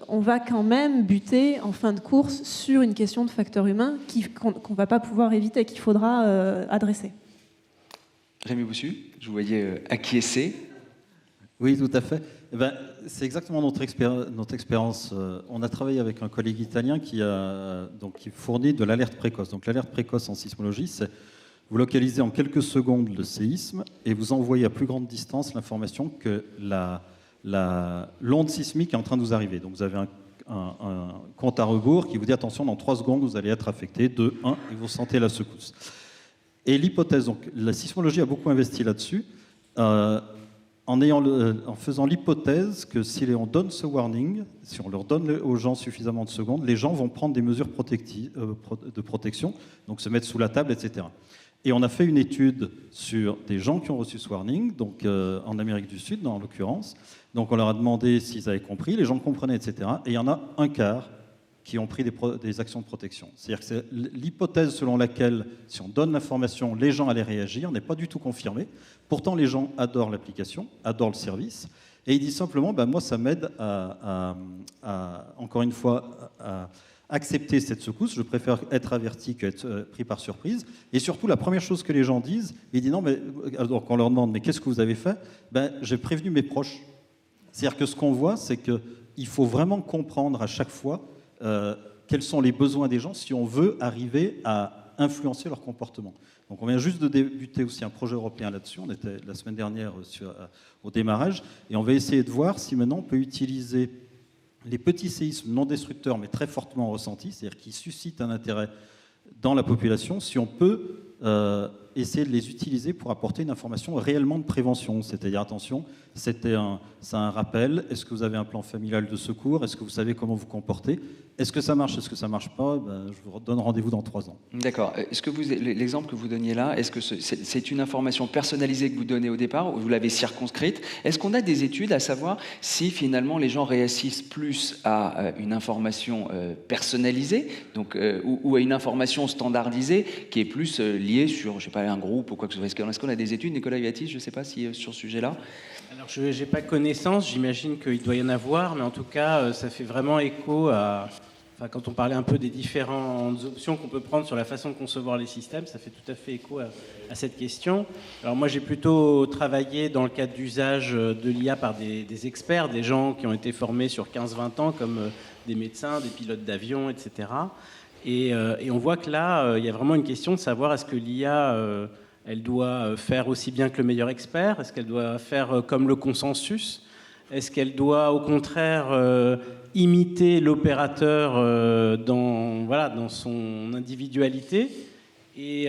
on va quand même buter en fin de course sur une question de facteur humain qu'on ne va pas pouvoir éviter, qu'il faudra adresser. Rémi Bossu, je vous voyais acquiescer. Oui, tout à fait. C'est exactement notre expérience. On a travaillé avec un collègue italien qui fournit de l'alerte précoce. Donc l'alerte précoce en sismologie, c'est vous localisez en quelques secondes le séisme et vous envoyez à plus grande distance l'information que l'onde sismique est en train de vous arriver. Donc vous avez un compte à rebours qui vous dit attention, dans 3 secondes, vous allez être affecté, 2, 1, et vous sentez la secousse. Et l'hypothèse, donc la sismologie a beaucoup investi là-dessus, en faisant l'hypothèse que si on donne ce warning, si on leur donne aux gens suffisamment de secondes, les gens vont prendre des mesures de protection, donc se mettre sous la table, etc. Et on a fait une étude sur des gens qui ont reçu ce warning, donc en Amérique du Sud, en l'occurrence. Donc on leur a demandé s'ils avaient compris, les gens comprenaient, etc. Et il y en a un quart qui ont pris des actions de protection. C'est-à-dire que c'est l'hypothèse selon laquelle, si on donne l'information, les gens allaient réagir, n'est pas du tout confirmée. Pourtant, les gens adorent l'application, adorent le service. Et ils disent simplement, moi, ça m'aide encore une fois, à accepter cette secousse. Je préfère être averti qu'être pris par surprise. Et surtout, la première chose que les gens disent, ils disent non, mais alors qu'on leur demande, mais qu'est-ce que vous avez fait ? J'ai prévenu mes proches. C'est-à-dire que ce qu'on voit, c'est qu'il faut vraiment comprendre à chaque fois quels sont les besoins des gens si on veut arriver à influencer leur comportement. Donc on vient juste de débuter aussi un projet européen là-dessus. On était la semaine dernière au démarrage. Et on va essayer de voir si maintenant on peut utiliser les petits séismes non destructeurs mais très fortement ressentis, c'est-à-dire qui suscitent un intérêt dans la population, si on peut essayer de les utiliser pour apporter une information réellement de prévention. C'est-à-dire, attention, c'est un rappel, est-ce que vous avez un plan familial de secours, est-ce que vous savez comment vous comporter, est-ce que ça marche, est-ce que ça ne marche pas, je vous donne rendez-vous dans 3 ans. D'accord. Est-ce que l'exemple que vous donniez là, est-ce que c'est une information personnalisée que vous donnez au départ, ou vous l'avez circonscrite ? Est-ce qu'on a des études à savoir si finalement les gens réagissent plus à une information personnalisée, donc, ou à une information standardisée qui est plus liée sur, je sais pas, un groupe ou quoi que ce soit. Est-ce qu'on a des études, Nicolas Yvatis, je ne sais pas si sur ce sujet-là? Alors, je n'ai pas connaissance, j'imagine qu'il doit y en avoir, mais en tout cas, ça fait vraiment écho à... Enfin, quand on parlait un peu des différentes options qu'on peut prendre sur la façon de concevoir les systèmes, ça fait tout à fait écho à cette question. Alors moi, j'ai plutôt travaillé dans le cadre d'usage de l'IA par des experts, des gens qui ont été formés sur 15-20 ans, comme des médecins, des pilotes d'avion, etc. Et on voit que là, il y a vraiment une question de savoir est-ce que l'IA, elle doit faire aussi bien que le meilleur expert ? Est-ce qu'elle doit faire comme le consensus ? Est-ce qu'elle doit, au contraire, imiter l'opérateur dans son individualité ? Et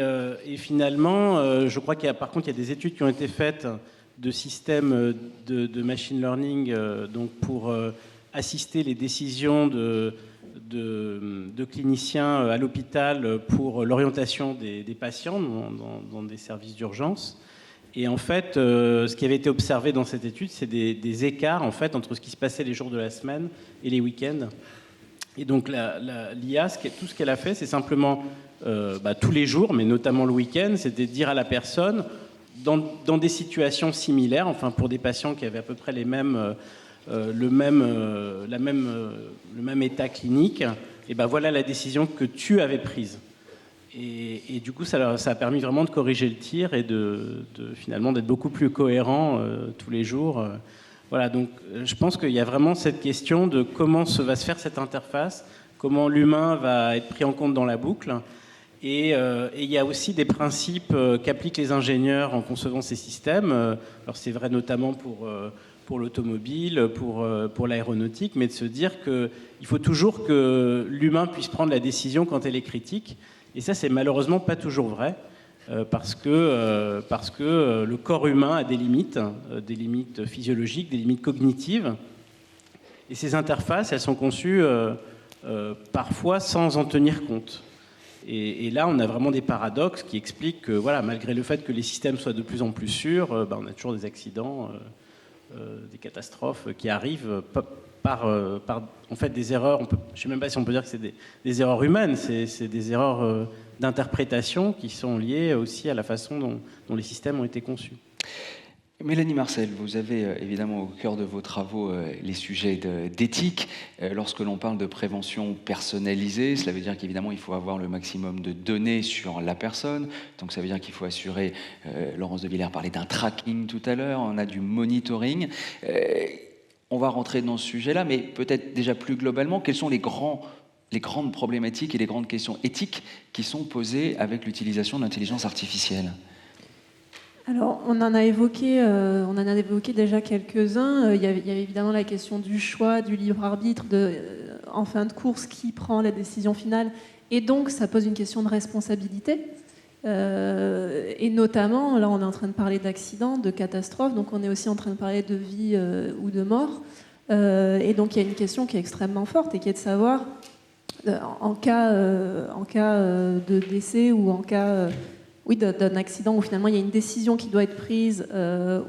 finalement, je crois par contre, il y a des études qui ont été faites de systèmes de machine learning donc pour assister les décisions de cliniciens à l'hôpital pour l'orientation des patients dans des services d'urgence. Et en fait, ce qui avait été observé dans cette étude, c'est des écarts en fait, entre ce qui se passait les jours de la semaine et les week-ends. Et donc l'IA, tout ce qu'elle a fait, c'est simplement tous les jours, mais notamment le week-end, c'était de dire à la personne, dans des situations similaires, enfin pour des patients qui avaient à peu près le même état clinique, et voilà la décision que tu avais prise. Et du coup, ça a permis vraiment de corriger le tir et finalement d'être beaucoup plus cohérent tous les jours. Voilà, donc je pense qu'il y a vraiment cette question de comment va se faire cette interface, comment l'humain va être pris en compte dans la boucle. Et il y a aussi des principes qu'appliquent les ingénieurs en concevant ces systèmes. Alors c'est vrai notamment pour l'automobile, pour l'aéronautique, mais de se dire qu'il faut toujours que l'humain puisse prendre la décision quand elle est critique. Et ça, c'est malheureusement pas toujours vrai, parce que le corps humain a des limites physiologiques, des limites cognitives. Et ces interfaces, elles sont conçues parfois sans en tenir compte. Et là, on a vraiment des paradoxes qui expliquent que, malgré le fait que les systèmes soient de plus en plus sûrs, on a toujours des accidents, des catastrophes qui arrivent par en fait des erreurs. Je ne sais même pas si on peut dire que c'est des erreurs humaines, c'est des erreurs d'interprétation qui sont liées aussi à la façon dont les systèmes ont été conçus. Mélanie Marcel, vous avez évidemment au cœur de vos travaux les sujets d'éthique. Lorsque l'on parle de prévention personnalisée, cela veut dire qu'évidemment il faut avoir le maximum de données sur la personne. Donc ça veut dire qu'il faut assurer, Laurence de Villers parlait d'un tracking tout à l'heure, on a du monitoring. On va rentrer dans ce sujet-là, mais peut-être déjà plus globalement, quelles sont les grandes problématiques et les grandes questions éthiques qui sont posées avec l'utilisation de l'intelligence artificielle ? Alors, on en a évoqué déjà quelques-uns. Il y avait évidemment la question du choix, du libre arbitre en fin de course qui prend la décision finale. Et donc, ça pose une question de responsabilité. Et notamment, là, on est en train de parler d'accidents, de catastrophes, donc on est aussi en train de parler de vie ou de mort. Et donc, il y a une question qui est extrêmement forte et qui est de savoir, en cas de décès ou en cas d'un accident où finalement il y a une décision qui doit être prise,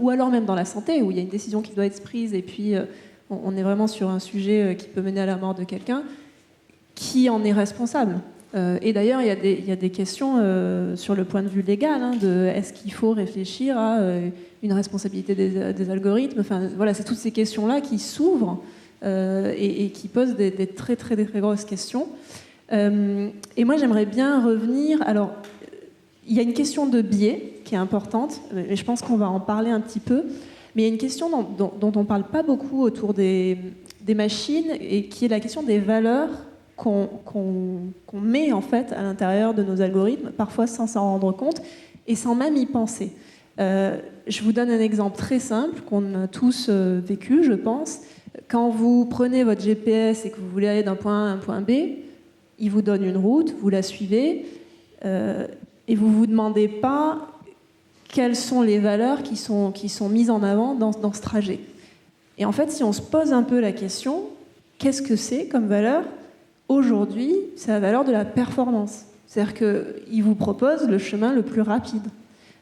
ou alors même dans la santé, où il y a une décision qui doit être prise et puis on est vraiment sur un sujet qui peut mener à la mort de quelqu'un, qui en est responsable? Et d'ailleurs, il y a des questions sur le point de vue légal, de est-ce qu'il faut réfléchir à une responsabilité des algorithmes. Enfin, voilà, c'est toutes ces questions-là qui s'ouvrent et qui posent des très grosses questions. Et moi, j'aimerais bien revenir. Alors, il y a une question de biais qui est importante, et je pense qu'on va en parler un petit peu. Mais il y a une question dont on ne parle pas beaucoup autour des machines, et qui est la question des valeurs qu'on met en fait à l'intérieur de nos algorithmes, parfois sans s'en rendre compte et sans même y penser. Je vous donne un exemple très simple qu'on a tous vécu, je pense. Quand vous prenez votre GPS et que vous voulez aller d'un point A à un point B, il vous donne une route, vous la suivez, et vous ne vous demandez pas quelles sont les valeurs qui sont mises en avant dans ce trajet. Et en fait, si on se pose un peu la question, qu'est-ce que c'est comme valeur ? Aujourd'hui, c'est la valeur de la performance. C'est-à-dire qu'il vous propose le chemin le plus rapide.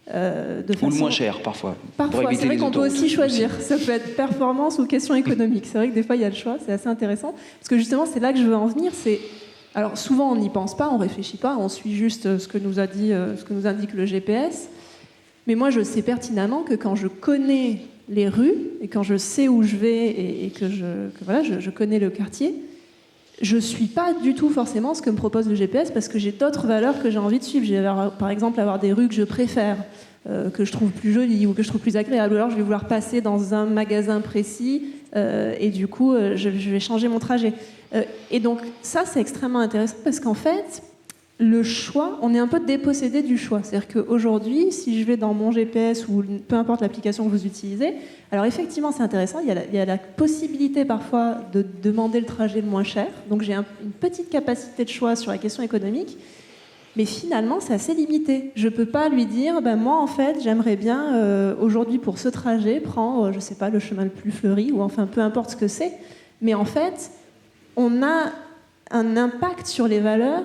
Ou le moins cher, parfois. Parfois, c'est vrai qu'on peut aussi choisir. Ça peut être performance ou question économique. C'est vrai que des fois, il y a le choix. C'est assez intéressant. Parce que justement, c'est là que je veux en venir. Alors, souvent, on n'y pense pas, on ne réfléchit pas. On suit juste ce que nous indique le GPS. Mais moi, je sais pertinemment que quand je connais les rues et quand je sais où je vais et que je connais le quartier, je ne suis pas du tout forcément ce que me propose le GPS parce que j'ai d'autres valeurs que j'ai envie de suivre. J'ai par exemple avoir des rues que je préfère, que je trouve plus jolies ou que je trouve plus agréables. Ou alors je vais vouloir passer dans un magasin précis et du coup je vais changer mon trajet. Et donc ça c'est extrêmement intéressant parce qu'en fait le choix, on est un peu dépossédé du choix. C'est-à-dire qu'aujourd'hui, si je vais dans mon GPS ou peu importe l'application que vous utilisez, alors effectivement, c'est intéressant, il y a la possibilité parfois de demander le trajet le moins cher. Donc j'ai une petite capacité de choix sur la question économique, mais finalement, c'est assez limité. Je ne peux pas lui dire, moi, en fait, j'aimerais bien, aujourd'hui, pour ce trajet, prendre, je ne sais pas, le chemin le plus fleuri, ou enfin, peu importe ce que c'est. Mais en fait, on a un impact sur les valeurs.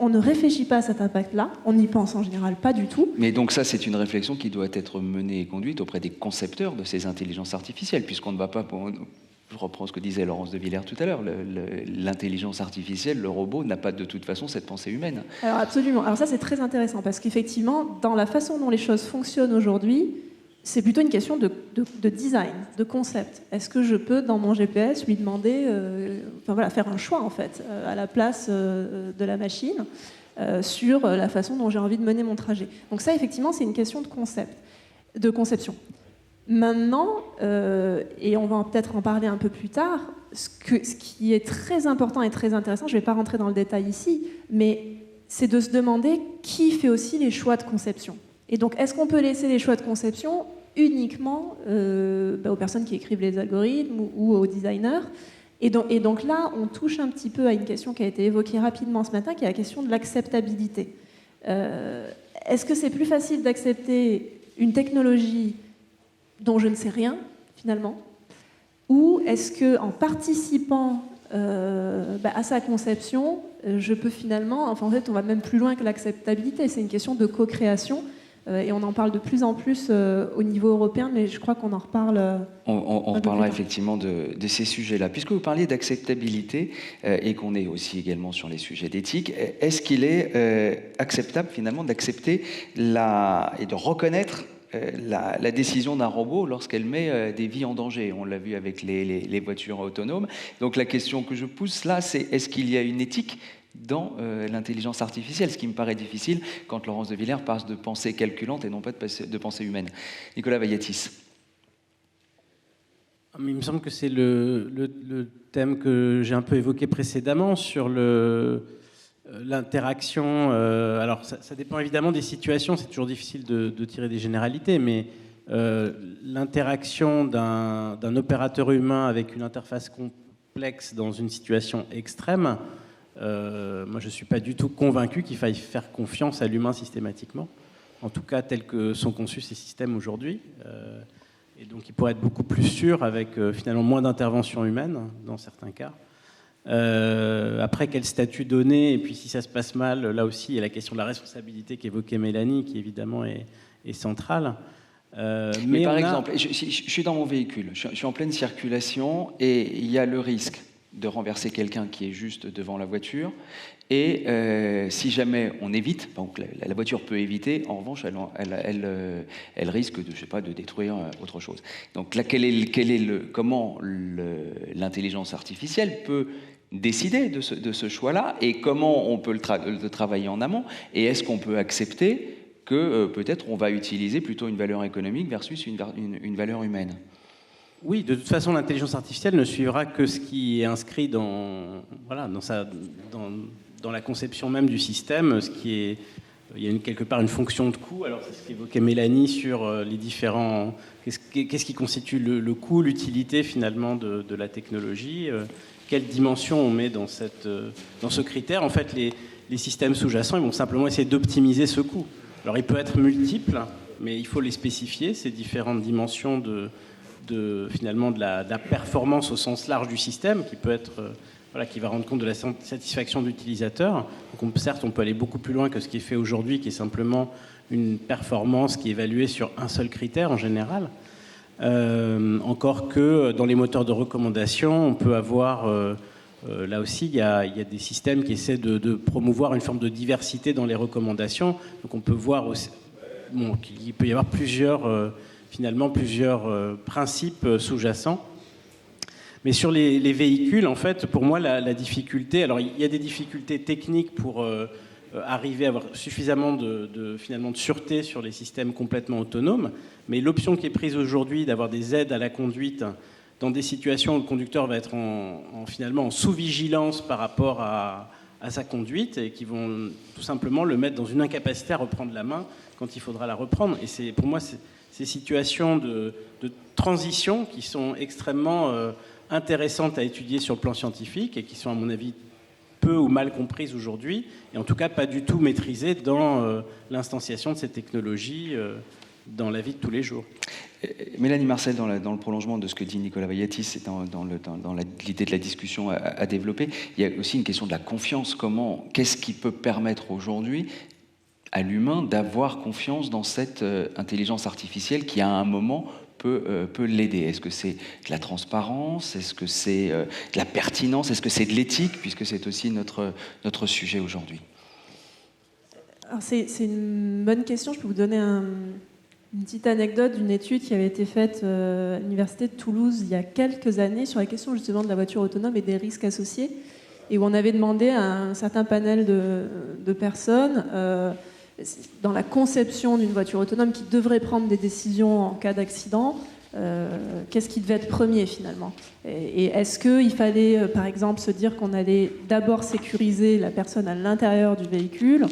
On ne réfléchit pas à cet impact-là, on n'y pense en général pas du tout. Mais donc ça, c'est une réflexion qui doit être menée et conduite auprès des concepteurs de ces intelligences artificielles, puisqu'on ne va pas... Je reprends ce que disait Laurence de Villers tout à l'heure, l'intelligence artificielle, le robot, n'a pas de toute façon cette pensée humaine. Alors absolument. Alors ça, c'est très intéressant, parce qu'effectivement, dans la façon dont les choses fonctionnent aujourd'hui, c'est plutôt une question de design, de concept. Est-ce que je peux, dans mon GPS, lui demander, faire un choix, en fait, à la place de la machine, sur la façon dont j'ai envie de mener mon trajet. Donc ça, effectivement, c'est une question de conception. Maintenant, et on va peut-être en parler un peu plus tard, ce qui est très important et très intéressant, je ne vais pas rentrer dans le détail ici, mais c'est de se demander qui fait aussi les choix de conception. Et donc, est-ce qu'on peut laisser les choix de conception uniquement aux personnes qui écrivent les algorithmes ou aux designers ? Et donc là, on touche un petit peu à une question qui a été évoquée rapidement ce matin, qui est la question de l'acceptabilité. Est-ce que c'est plus facile d'accepter une technologie dont je ne sais rien, finalement ? Ou est-ce qu'en participant à sa conception, je peux finalement... en fait, on va même plus loin que l'acceptabilité. C'est une question de co-création. Et on en parle de plus en plus au niveau européen, mais je crois qu'on en reparle... On reparlera effectivement de ces sujets-là. Puisque vous parliez d'acceptabilité et qu'on est aussi également sur les sujets d'éthique, est-ce qu'il est acceptable finalement d'accepter et de reconnaître la décision d'un robot lorsqu'elle met des vies en danger? On l'a vu avec les voitures autonomes. Donc la question que je pousse là, c'est est-ce qu'il y a une éthique dans l'intelligence artificielle, ce qui me paraît difficile quand Laurence de Villers passe de pensée calculante et non pas de pensée humaine. Nicolas Vayatis. Il me semble que c'est le thème que j'ai un peu évoqué précédemment sur l'interaction. Alors ça dépend évidemment des situations, c'est toujours difficile de tirer des généralités, mais l'interaction d'un opérateur humain avec une interface complexe dans une situation extrême, moi je ne suis pas du tout convaincu qu'il faille faire confiance à l'humain systématiquement, en tout cas tels que sont conçus ces systèmes aujourd'hui. Et donc il pourrait être beaucoup plus sûr avec finalement moins d'intervention humaine dans certains cas. Après, quel statut donner? Et puis si ça se passe mal, là aussi il y a la question de la responsabilité qu'évoquait Mélanie, qui évidemment est centrale. Mais par exemple, je suis dans mon véhicule, je suis en pleine circulation et il y a le risque de renverser quelqu'un qui est juste devant la voiture. Et si jamais on évite, donc la voiture peut éviter, en revanche, elle risque de, je sais pas, de détruire autre chose. Donc là, comment l'intelligence artificielle peut décider de ce choix-là, et comment on peut le travailler en amont, et est-ce qu'on peut accepter que peut-être on va utiliser plutôt une valeur économique versus une valeur humaine? Oui, de toute façon, l'intelligence artificielle ne suivra que ce qui est inscrit dans la conception même du système, il y a quelque part une fonction de coût. Alors c'est ce qu'évoquait Mélanie sur les différents... Qu'est-ce qui constitue le coût, l'utilité finalement de la technologie, quelle dimension on met dans ce critère. En fait, les systèmes sous-jacents, ils vont simplement essayer d'optimiser ce coût. Alors il peut être multiple, mais il faut les spécifier, ces différentes dimensions finalement de la performance au sens large du système, qui peut être... qui va rendre compte de la satisfaction de l'utilisateur. Donc certes, on peut aller beaucoup plus loin que ce qui est fait aujourd'hui, qui est simplement une performance qui est évaluée sur un seul critère en général. Encore que dans les moteurs de recommandation, on peut avoir... là aussi, il y a des systèmes qui essaient de promouvoir une forme de diversité dans les recommandations. Donc on peut voir aussi, qu'il peut y avoir plusieurs principes sous-jacents. Mais sur les véhicules, en fait, pour moi, la difficulté... Alors, il y a des difficultés techniques pour arriver à avoir suffisamment finalement de sûreté sur les systèmes complètement autonomes. Mais l'option qui est prise aujourd'hui d'avoir des aides à la conduite dans des situations où le conducteur va être finalement en sous-vigilance par rapport à sa conduite, et qui vont tout simplement le mettre dans une incapacité à reprendre la main quand il faudra la reprendre. Et pour moi, ces situations de transition qui sont extrêmement... intéressantes à étudier sur le plan scientifique et qui sont, à mon avis, peu ou mal comprises aujourd'hui, et en tout cas pas du tout maîtrisées dans l'instanciation de ces technologies dans la vie de tous les jours. Mélanie Marcel, dans le prolongement de ce que dit Nicolas Vaillatis, et dans l'idée de la discussion à développer, il y a aussi une question de la confiance. Qu'est-ce qui peut permettre aujourd'hui à l'humain d'avoir confiance dans cette intelligence artificielle qui, à un moment, peut l'aider? Est-ce que c'est de la transparence? Est-ce que c'est de la pertinence? Est-ce que c'est de l'éthique? Puisque c'est aussi notre sujet aujourd'hui. Alors c'est une bonne question. Je peux vous donner une petite anecdote d'une étude qui avait été faite à l'Université de Toulouse il y a quelques années sur la question justement de la voiture autonome et des risques associés, et où on avait demandé à un certain panel de personnes... dans la conception d'une voiture autonome qui devrait prendre des décisions en cas d'accident, qu'est-ce qui devait être premier finalement? Et est-ce qu'il fallait, par exemple, se dire qu'on allait d'abord sécuriser la personne à l'intérieur du véhicule,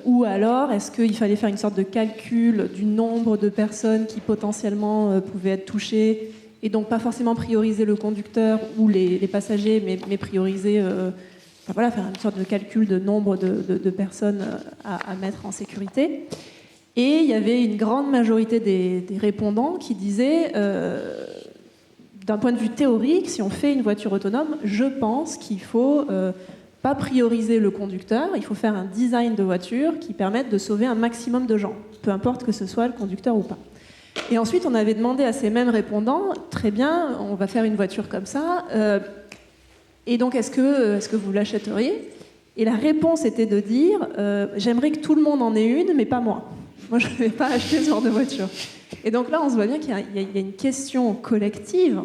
ou alors est-ce qu'il fallait faire une sorte de calcul du nombre de personnes qui potentiellement pouvaient être touchées, et donc pas forcément prioriser le conducteur ou les passagers, mais prioriser... faire une sorte de calcul de nombre de personnes à mettre en sécurité. Et il y avait une grande majorité des répondants qui disaient, d'un point de vue théorique, si on fait une voiture autonome, je pense qu'il ne faut pas prioriser le conducteur, il faut faire un design de voiture qui permette de sauver un maximum de gens, peu importe que ce soit le conducteur ou pas. Et ensuite, on avait demandé à ces mêmes répondants, très bien, on va faire une voiture comme ça... Et donc, est-ce que vous l'achèteriez? Et la réponse était de dire j'aimerais que tout le monde en ait une, mais pas moi. Moi, je ne vais pas acheter ce genre de voiture. Et donc là, on se voit bien qu'il y a une question collective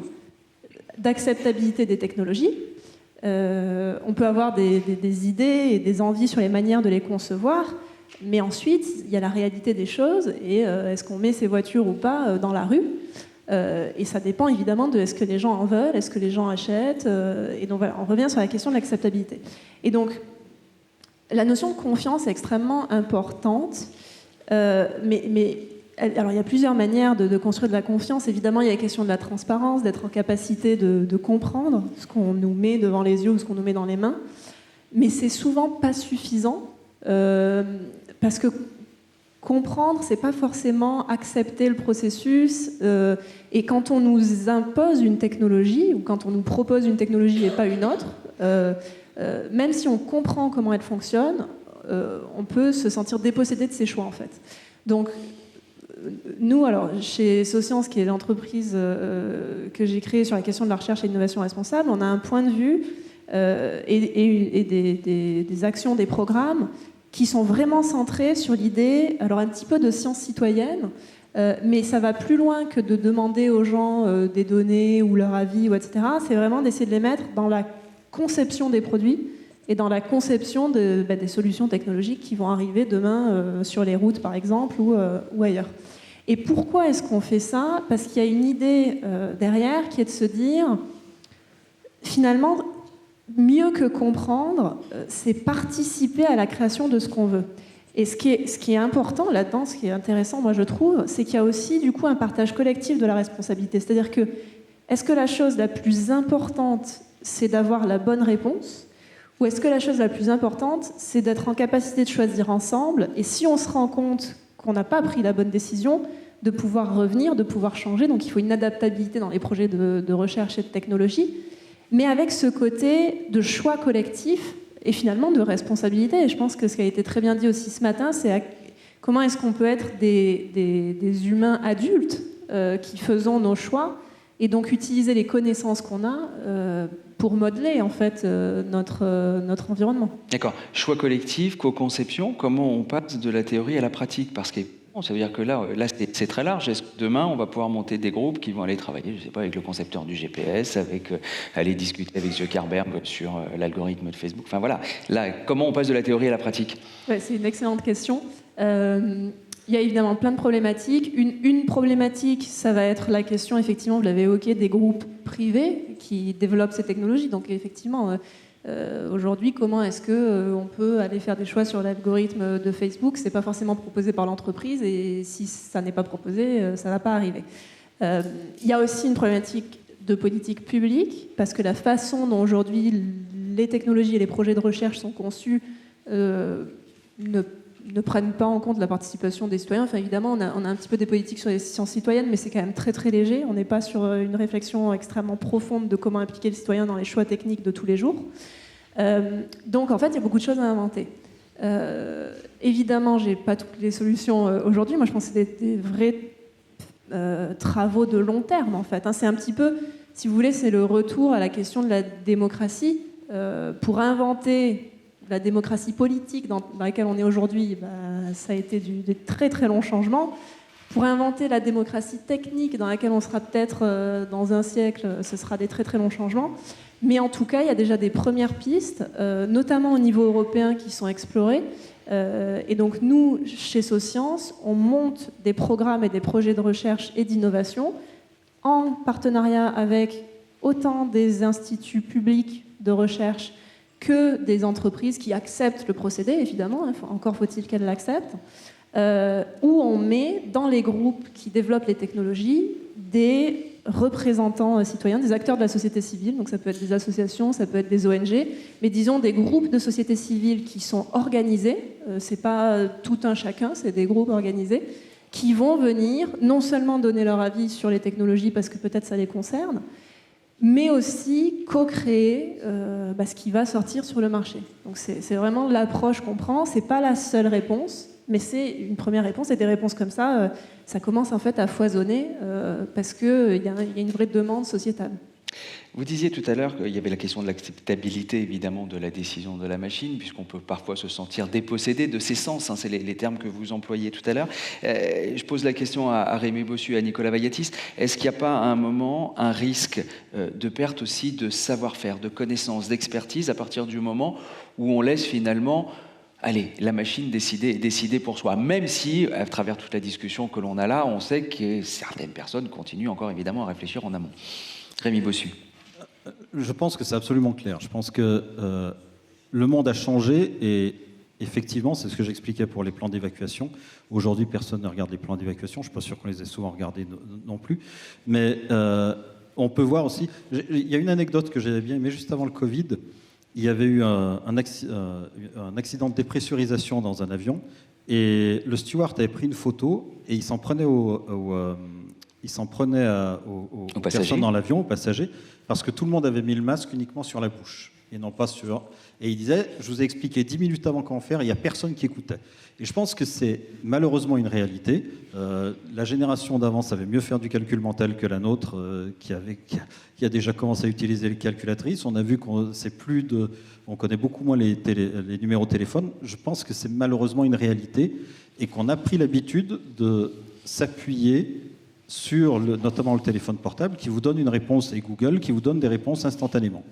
d'acceptabilité des technologies. On peut avoir des idées et des envies sur les manières de les concevoir, mais ensuite, il y a la réalité des choses, et est-ce qu'on met ces voitures ou pas dans la rue? Et ça dépend évidemment de est-ce que les gens en veulent, est-ce que les gens achètent, et donc voilà, on revient sur la question de l'acceptabilité. Et donc, la notion de confiance est extrêmement importante, mais alors, il y a plusieurs manières de construire de la confiance. Évidemment, il y a la question de la transparence, d'être en capacité de comprendre ce qu'on nous met devant les yeux ou ce qu'on nous met dans les mains. Mais c'est souvent pas suffisant, parce que comprendre, c'est pas forcément accepter le processus. Et quand on nous impose une technologie, ou quand on nous propose une technologie et pas une autre, même si on comprend comment elle fonctionne, on peut se sentir dépossédé de ses choix, en fait. Donc, nous, alors, chez Socience, qui est l'entreprise que j'ai créée sur la question de la recherche et l'innovation responsable, on a un point de vue et des actions, des programmes qui sont vraiment centrés sur l'idée, alors un petit peu de science citoyenne, mais ça va plus loin que de demander aux gens des données ou leur avis, ou etc. C'est vraiment d'essayer de les mettre dans la conception des produits et dans la conception des solutions technologiques qui vont arriver demain sur les routes, par exemple, ou ailleurs. Et pourquoi est-ce qu'on fait ça ? Parce qu'il y a une idée derrière qui est de se dire, finalement, mieux que comprendre, c'est participer à la création de ce qu'on veut. Et ce qui est important là-dedans, ce qui est intéressant, moi je trouve, c'est qu'il y a aussi du coup un partage collectif de la responsabilité. C'est-à-dire que, est-ce que la chose la plus importante, c'est d'avoir la bonne réponse ? Ou est-ce que la chose la plus importante, c'est d'être en capacité de choisir ensemble, et si on se rend compte qu'on n'a pas pris la bonne décision, de pouvoir revenir, de pouvoir changer. Donc il faut une adaptabilité dans les projets de recherche et de technologie, mais avec ce côté de choix collectif et finalement de responsabilité. Et je pense que ce qui a été très bien dit aussi ce matin, c'est comment est-ce qu'on peut être des humains adultes qui faisons nos choix, et donc utiliser les connaissances qu'on a pour modeler en fait notre environnement. D'accord. Choix collectif, co-conception, comment on passe de la théorie à la pratique ? Parce que ça veut dire que là c'est très large. Est-ce que demain, on va pouvoir monter des groupes qui vont aller travailler, je sais pas, avec le concepteur du GPS, aller discuter avec Zuckerberg sur l'algorithme de Facebook. Enfin voilà. Là, comment on passe de la théorie à la pratique ? Ouais, c'est une excellente question. Il y a évidemment plein de problématiques. Une problématique, ça va être la question, effectivement, vous l'avez évoqué, des groupes privés qui développent ces technologies. Donc effectivement, aujourd'hui, comment est-ce qu'on peut aller faire des choix sur l'algorithme de Facebook ? C'est pas forcément proposé par l'entreprise, et si ça n'est pas proposé, ça va pas arriver. Il y a aussi une problématique de politique publique, parce que la façon dont aujourd'hui les technologies et les projets de recherche sont conçus ne prennent pas en compte la participation des citoyens. Enfin, évidemment, on a un petit peu des politiques sur les sciences citoyennes, mais c'est quand même très très léger. On n'est pas sur une réflexion extrêmement profonde de comment impliquer le citoyen dans les choix techniques de tous les jours. Donc, en fait, il y a beaucoup de choses à inventer. Évidemment, j'ai pas toutes les solutions aujourd'hui. Moi, je pense que c'est des vrais travaux de long terme, en fait. C'est un petit peu, si vous voulez, c'est le retour à la question de la démocratie. Pour inventer la démocratie politique dans laquelle on est aujourd'hui, ça a été des très très longs changements. Pour inventer la démocratie technique dans laquelle on sera peut-être dans un siècle, ce sera des très très longs changements. Mais en tout cas, il y a déjà des premières pistes, notamment au niveau européen, qui sont explorées. Et donc nous, chez Socience, on monte des programmes et des projets de recherche et d'innovation en partenariat avec autant des instituts publics de recherche que des entreprises qui acceptent le procédé, évidemment, encore faut-il qu'elles l'acceptent, où on met dans les groupes qui développent les technologies des représentants citoyens, des acteurs de la société civile, donc ça peut être des associations, ça peut être des ONG, mais disons des groupes de société civile qui sont organisés, c'est pas tout un chacun, c'est des groupes organisés, qui vont venir non seulement donner leur avis sur les technologies parce que peut-être ça les concerne, mais aussi co-créer ce qui va sortir sur le marché. Donc c'est vraiment l'approche qu'on prend, c'est pas la seule réponse, mais c'est une première réponse, et des réponses comme ça, ça commence en fait à foisonner parce qu'il y a une vraie demande sociétale. Vous disiez tout à l'heure qu'il y avait la question de l'acceptabilité, évidemment, de la décision de la machine, puisqu'on peut parfois se sentir dépossédé de ses sens, c'est les termes que vous employez tout à l'heure. Je pose la question à Rémi Bossu et à Nicolas Vaillatis. Est-ce qu'il n'y a pas à un moment un risque de perte aussi de savoir-faire, de connaissances, d'expertise, à partir du moment où on laisse finalement la machine décider pour soi, même si, à travers toute la discussion que l'on a là, on sait que certaines personnes continuent encore évidemment à réfléchir en amont. Rémi Bossu. Je pense que c'est absolument clair. Je pense que le monde a changé, et effectivement, c'est ce que j'expliquais pour les plans d'évacuation. Aujourd'hui, personne ne regarde les plans d'évacuation. Je ne suis pas sûr qu'on les ait souvent regardés non plus. Mais on peut voir aussi... Il y a une anecdote que j'avais bien aimée. Juste avant le Covid, il y avait eu un accident de dépressurisation dans un avion. Et le steward avait pris une photo et il s'en prenait aux personnes dans l'avion, aux passagers, parce que tout le monde avait mis le masque uniquement sur la bouche et non pas sur... Et il disait, je vous ai expliqué 10 minutes avant comment faire, il n'y a personne qui écoutait. Et je pense que c'est malheureusement une réalité. La génération d'avant savait mieux faire du calcul mental que la nôtre, qui a déjà commencé à utiliser les calculatrices. On a vu on connaît beaucoup moins les numéros de téléphone. Je pense que c'est malheureusement une réalité et qu'on a pris l'habitude de s'appuyer sur notamment le téléphone portable qui vous donne une réponse, et Google qui vous donne des réponses instantanément.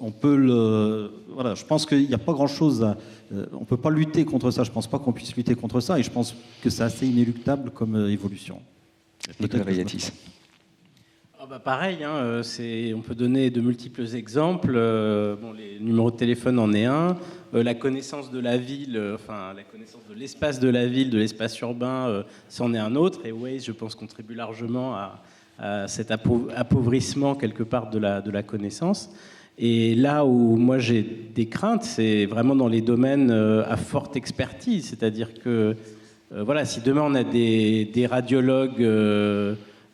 On peut voilà, je pense qu'il n'y a pas grand-chose on ne peut pas lutter contre ça. Je ne pense pas qu'on puisse lutter contre ça et je pense que c'est assez inéluctable comme évolution. Nicolas Vayatis. Pareil, hein, on peut donner de multiples exemples. Les numéros de téléphone en est un. La connaissance de la ville, la connaissance de l'espace de la ville, de l'espace urbain, c'en est un autre. Et Waze, je pense, contribue largement à cet appauvrissement quelque part de la connaissance. Et là où moi j'ai des craintes, c'est vraiment dans les domaines à forte expertise. C'est-à-dire que si demain on a des radiologues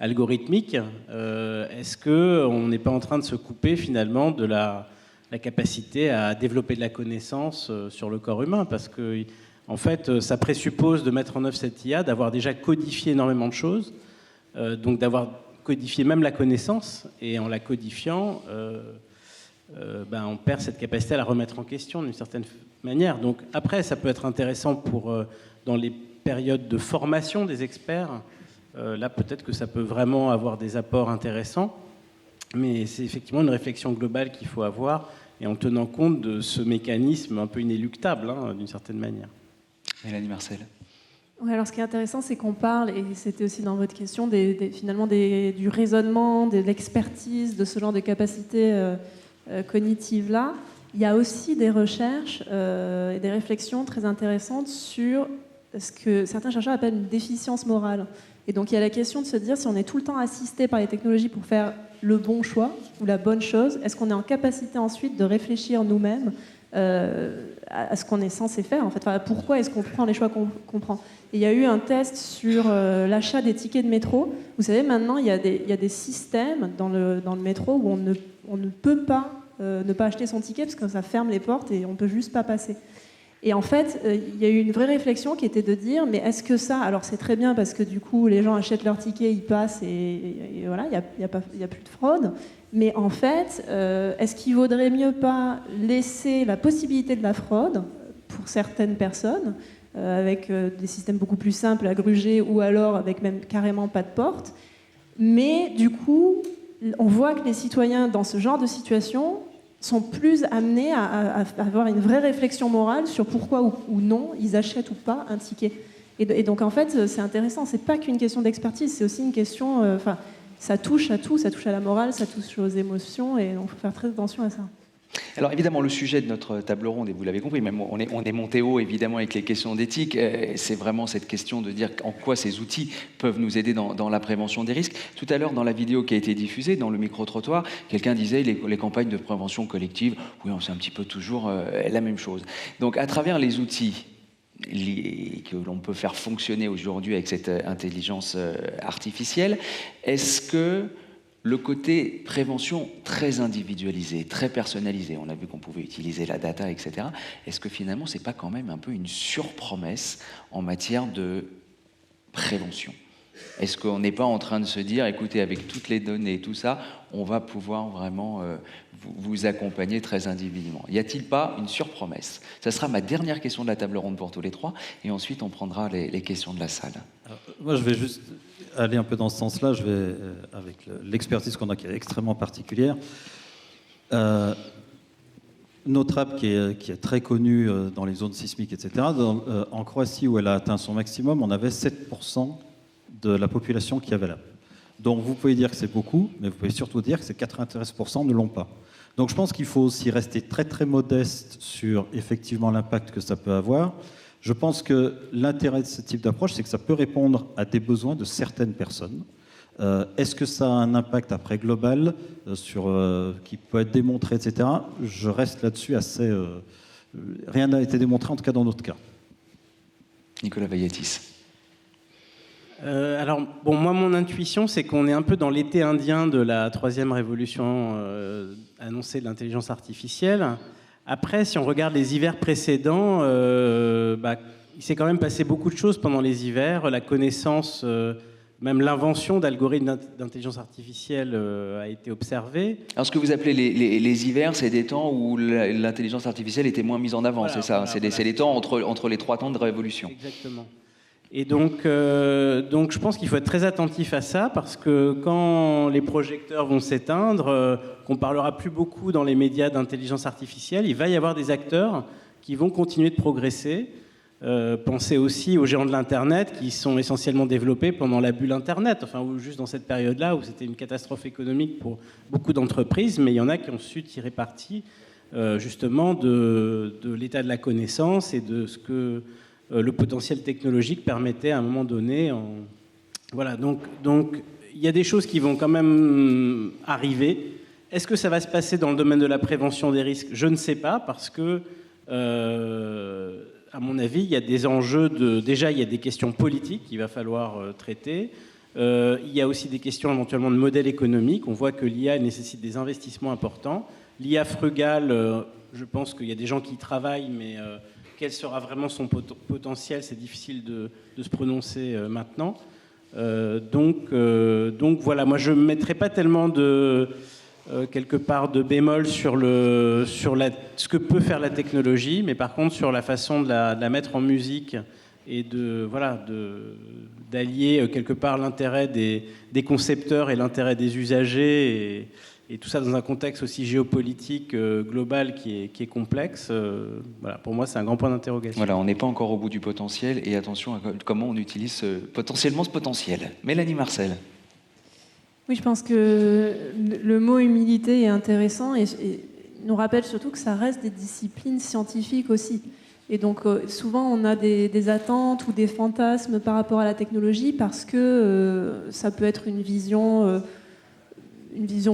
algorithmiques, est-ce qu'on n'est pas en train de se couper finalement de la capacité à développer de la connaissance sur le corps humain? Parce que en fait, ça présuppose de mettre en œuvre cette IA, d'avoir déjà codifié énormément de choses, donc d'avoir codifié même la connaissance, et en la codifiant, on perd cette capacité à la remettre en question d'une certaine manière. Donc après, ça peut être intéressant dans les périodes de formation des experts. Là, peut-être que ça peut vraiment avoir des apports intéressants, mais c'est effectivement une réflexion globale qu'il faut avoir, et en tenant compte de ce mécanisme un peu inéluctable, d'une certaine manière. Mélanie Marcel. Oui, alors ce qui est intéressant, c'est qu'on parle, et c'était aussi dans votre question, finalement du raisonnement, de l'expertise, de ce genre de capacité cognitive-là. Il y a aussi des recherches et des réflexions très intéressantes sur ce que certains chercheurs appellent une déficience morale. Et donc il y a la question de se dire, si on est tout le temps assisté par les technologies pour faire le bon choix ou la bonne chose, est-ce qu'on est en capacité ensuite de réfléchir nous-mêmes à ce qu'on est censé faire, en fait. Pourquoi est-ce qu'on prend les choix qu'on prend? Et il y a eu un test sur l'achat des tickets de métro. Vous savez, maintenant, il y a des systèmes dans le métro où on ne peut pas ne pas acheter son ticket parce que ça ferme les portes et on ne peut juste pas passer. Et en fait, il y a eu une vraie réflexion qui était de dire, mais est-ce que ça... Alors c'est très bien parce que du coup, les gens achètent leur ticket, ils passent et voilà, il n'y a plus de fraude. Mais en fait, est-ce qu'il vaudrait mieux pas laisser la possibilité de la fraude pour certaines personnes, avec des systèmes beaucoup plus simples à gruger, ou alors avec même carrément pas de porte, mais du coup, on voit que les citoyens dans ce genre de situation sont plus amenés à avoir une vraie réflexion morale sur pourquoi ou non ils achètent ou pas un ticket. Et donc en fait, c'est intéressant, c'est pas qu'une question d'expertise, c'est aussi une question... ça touche à tout, ça touche à la morale, ça touche aux émotions, et donc il faut faire très attention à ça. Alors évidemment, le sujet de notre table ronde, et vous l'avez compris, même on est monté haut évidemment avec les questions d'éthique, c'est vraiment cette question de dire en quoi ces outils peuvent nous aider dans la prévention des risques. Tout à l'heure, dans la vidéo qui a été diffusée, dans le micro-trottoir, quelqu'un disait les campagnes de prévention collective, oui, c'est un petit peu toujours la même chose. Donc à travers les outils que l'on peut faire fonctionner aujourd'hui avec cette intelligence artificielle, est-ce que le côté prévention très individualisé, très personnalisé, on a vu qu'on pouvait utiliser la data, etc., est-ce que finalement c'est pas quand même un peu une surpromesse en matière de prévention? Est-ce qu'on n'est pas en train de se dire, écoutez, avec toutes les données et tout ça, on va pouvoir vraiment vous accompagner très individuellement? Y a-t-il pas une surpromesse? Ça sera ma dernière question de la table ronde pour tous les trois, et ensuite on prendra les questions de la salle. Alors, moi, je vais juste aller un peu dans ce sens-là. Je vais, avec l'expertise qu'on a, qui est extrêmement particulière. Notre app, qui est très connue dans les zones sismiques, etc., en Croatie, où elle a atteint son maximum, on avait 7% de la population qui avait l'app. Donc vous pouvez dire que c'est beaucoup, mais vous pouvez surtout dire que ces 93% ne l'ont pas. Donc je pense qu'il faut aussi rester très très modeste sur effectivement l'impact que ça peut avoir. Je pense que l'intérêt de ce type d'approche, c'est que ça peut répondre à des besoins de certaines personnes. Est-ce que ça a un impact après global qui peut être démontré, etc. Je reste là-dessus assez... rien n'a été démontré, en tout cas dans notre cas. Nicolas Vayatis. Alors, bon, moi, mon intuition, c'est qu'on est un peu dans l'été indien de la troisième révolution annoncée de l'intelligence artificielle. Après, si on regarde les hivers précédents, il s'est quand même passé beaucoup de choses pendant les hivers. La connaissance, même l'invention d'algorithmes d'intelligence artificielle a été observée. Alors, ce que vous appelez les hivers, c'est des temps où l'intelligence artificielle était moins mise en avant, Voilà, c'est ça? voilà, C'est les temps entre les 3 temps de révolution. Exactement. Et donc je pense qu'il faut être très attentif à ça, parce que quand les projecteurs vont s'éteindre, qu'on parlera plus beaucoup dans les médias d'intelligence artificielle, il va y avoir des acteurs qui vont continuer de progresser. Pensez aussi aux géants de l'Internet qui sont essentiellement développés pendant la bulle Internet, ou juste dans cette période-là où c'était une catastrophe économique pour beaucoup d'entreprises, mais il y en a qui ont su tirer parti justement de l'état de la connaissance et de ce que le potentiel technologique permettait à un moment donné. Voilà, donc il y a des choses qui vont quand même arriver. Est-ce que ça va se passer dans le domaine de la prévention des risques? Je ne sais pas, parce que, à mon avis, il y a des enjeux déjà, il y a des questions politiques qu'il va falloir traiter. Il y a aussi des questions éventuellement de modèle économique. On voit que l'IA nécessite des investissements importants. L'IA frugale, je pense qu'il y a des gens qui y travaillent, mais... quel sera vraiment son potentiel, c'est difficile de se prononcer maintenant. Donc voilà, moi je ne mettrai pas tellement quelque part de bémol sur ce que peut faire la technologie, mais par contre sur la façon de la mettre en musique et d'allier quelque part l'intérêt des concepteurs et l'intérêt des usagers, et tout ça dans un contexte aussi géopolitique global qui est complexe. Voilà, pour moi, c'est un grand point d'interrogation. Voilà, on n'est pas encore au bout du potentiel, et attention à comment on utilise potentiellement ce potentiel. Mélanie Marcel. Oui, je pense que le mot humilité est intéressant et nous rappelle surtout que ça reste des disciplines scientifiques aussi. Et donc, souvent, on a des attentes ou des fantasmes par rapport à la technologie parce que ça peut être une vision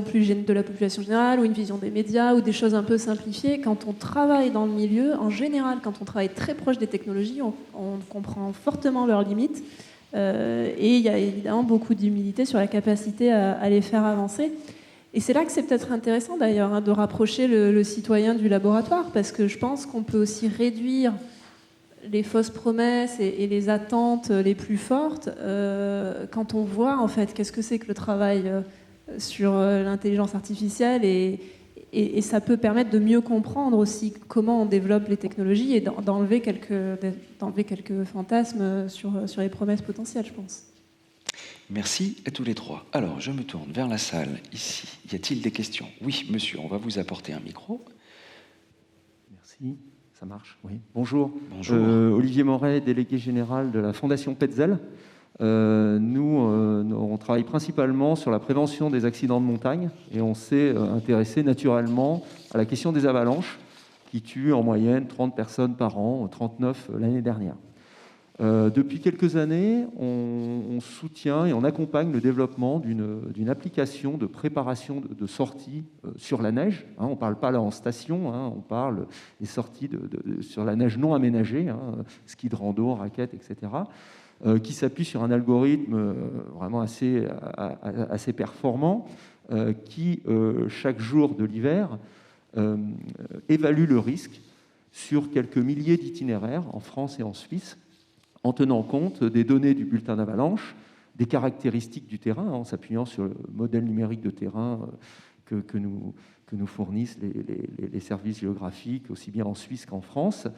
plus de la population générale ou une vision des médias ou des choses un peu simplifiées. Quand on travaille dans le milieu, en général, quand on travaille très proche des technologies, on comprend fortement leurs limites et il y a évidemment beaucoup d'humilité sur la capacité à les faire avancer. Et c'est là que c'est peut-être intéressant d'ailleurs de rapprocher le citoyen du laboratoire, parce que je pense qu'on peut aussi réduire les fausses promesses et les attentes les plus fortes quand on voit en fait qu'est-ce que c'est que le travail sur l'intelligence artificielle, et ça peut permettre de mieux comprendre aussi comment on développe les technologies et d'enlever quelques fantasmes sur les promesses potentielles, je pense. Merci à tous les trois. Alors, je me tourne vers la salle, ici. Y a-t-il des questions? Oui, monsieur, on va vous apporter un micro. Merci, ça marche, oui. Bonjour. Bonjour. Olivier Moret, délégué général de la Fondation Petzel. Nous, on travaille principalement sur la prévention des accidents de montagne, et on s'est intéressé naturellement à la question des avalanches qui tuent en moyenne 30 personnes par an, 39 l'année dernière. Depuis quelques années, on soutient et on accompagne le développement d'une application de préparation de sorties sur la neige. On ne parle pas là en station, on parle des sorties sur la neige non aménagée, ski de rando, raquettes, etc., qui s'appuie sur un algorithme vraiment assez performant, qui, chaque jour de l'hiver, évalue le risque sur quelques milliers d'itinéraires en France et en Suisse, en tenant compte des données du bulletin d'avalanche, des caractéristiques du terrain, en s'appuyant sur le modèle numérique de terrain que nous fournissent les services géographiques, aussi bien en Suisse qu'en France,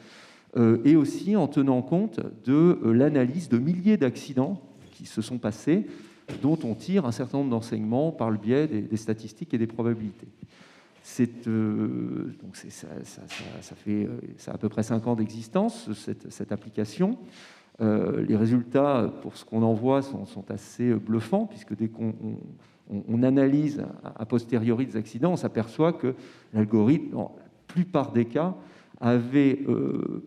et aussi en tenant compte de l'analyse de milliers d'accidents qui se sont passés, dont on tire un certain nombre d'enseignements par le biais des statistiques et des probabilités. Ça a à peu près 5 ans d'existence, cette application. Les résultats, pour ce qu'on en voit, sont assez bluffants, puisque dès qu'on analyse a posteriori des accidents, on s'aperçoit que l'algorithme, dans la plupart des cas, avait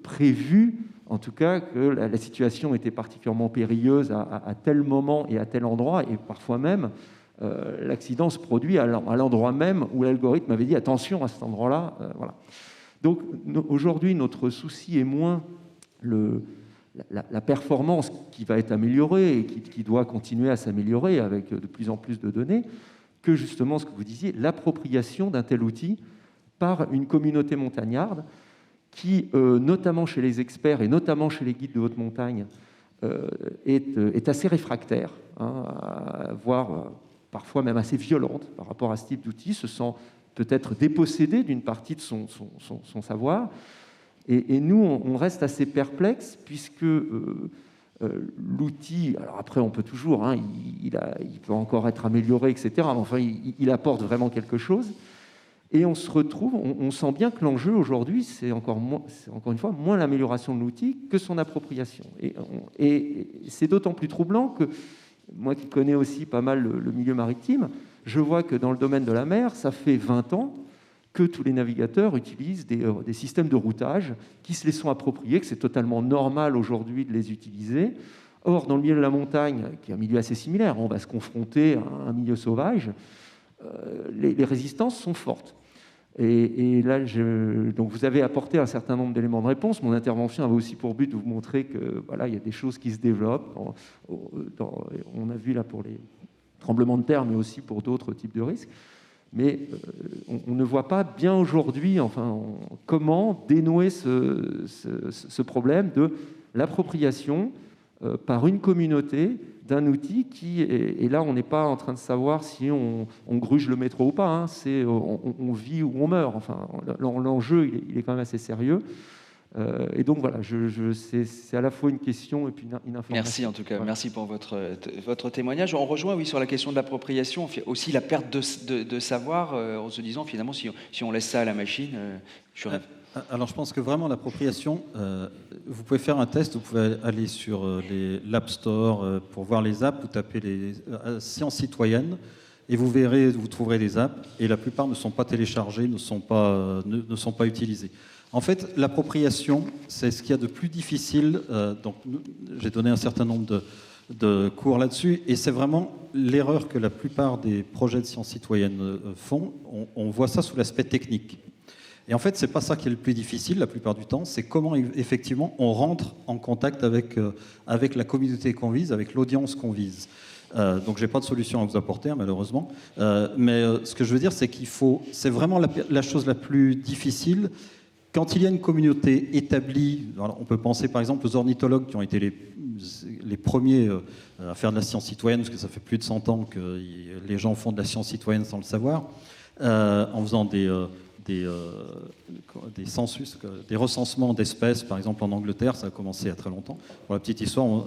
prévu, en tout cas, que la situation était particulièrement périlleuse à tel moment et à tel endroit, et parfois même, l'accident se produit à l'endroit même où l'algorithme avait dit « attention à cet endroit-là ». Voilà. Donc aujourd'hui, notre souci est moins la performance qui va être améliorée et qui doit continuer à s'améliorer avec de plus en plus de données, que justement ce que vous disiez, l'appropriation d'un tel outil par une communauté montagnarde qui, notamment chez les experts et notamment chez les guides de haute montagne, est assez réfractaire, voire parfois même assez violente par rapport à ce type d'outil, se sent peut-être dépossédé d'une partie de son savoir. Et nous, on reste assez perplexe puisque l'outil, alors après on peut toujours, il peut encore être amélioré, etc. Mais enfin, il apporte vraiment quelque chose. Et on se retrouve, on sent bien que l'enjeu aujourd'hui, c'est encore une fois moins l'amélioration de l'outil que son appropriation. Et c'est d'autant plus troublant que moi qui connais aussi pas mal le milieu maritime, je vois que dans le domaine de la mer, ça fait 20 ans que tous les navigateurs utilisent des systèmes de routage qui se les sont appropriés, que c'est totalement normal aujourd'hui de les utiliser. Or, dans le milieu de la montagne, qui est un milieu assez similaire, on va se confronter à un milieu sauvage, les résistances sont fortes. Et là, donc vous avez apporté un certain nombre d'éléments de réponse. Mon intervention avait aussi pour but de vous montrer que voilà, il y a des choses qui se développent. On a vu là pour les tremblements de terre, mais aussi pour d'autres types de risques. Mais on ne voit pas bien aujourd'hui, comment dénouer ce problème de l'appropriation par une communauté d'un outil qui, et là on n'est pas en train de savoir si on gruge le métro ou pas, c'est on vit ou on meurt. Enfin, l'enjeu il est quand même assez sérieux. Et donc voilà, c'est à la fois une question et puis une information. Merci en tout cas, voilà. Merci pour votre témoignage. On rejoint sur la question de l'appropriation, aussi la perte de savoir, en se disant finalement si on laisse ça à la machine, Alors je pense que vraiment l'appropriation, vous pouvez faire un test, vous pouvez aller sur l'App Store pour voir les apps, vous tapez les sciences citoyennes et vous verrez, vous trouverez des apps et la plupart ne sont pas téléchargées, ne sont pas utilisées. En fait, l'appropriation, c'est ce qu'il y a de plus difficile. Donc, j'ai donné un certain nombre de cours là-dessus, et c'est vraiment l'erreur que la plupart des projets de sciences citoyennes font. On voit ça sous l'aspect technique. Et en fait, c'est pas ça qui est le plus difficile la plupart du temps, c'est comment effectivement on rentre en contact avec la communauté qu'on vise, avec l'audience qu'on vise. Donc, j'ai pas de solution à vous apporter, malheureusement. Mais ce que je veux dire, c'est c'est vraiment la chose la plus difficile. Quand il y a une communauté établie, on peut penser par exemple aux ornithologues qui ont été les premiers à faire de la science citoyenne, parce que ça fait plus de 100 ans que les gens font de la science citoyenne sans le savoir, en faisant des census, des recensements d'espèces, par exemple en Angleterre, ça a commencé il y a très longtemps. Pour la petite histoire,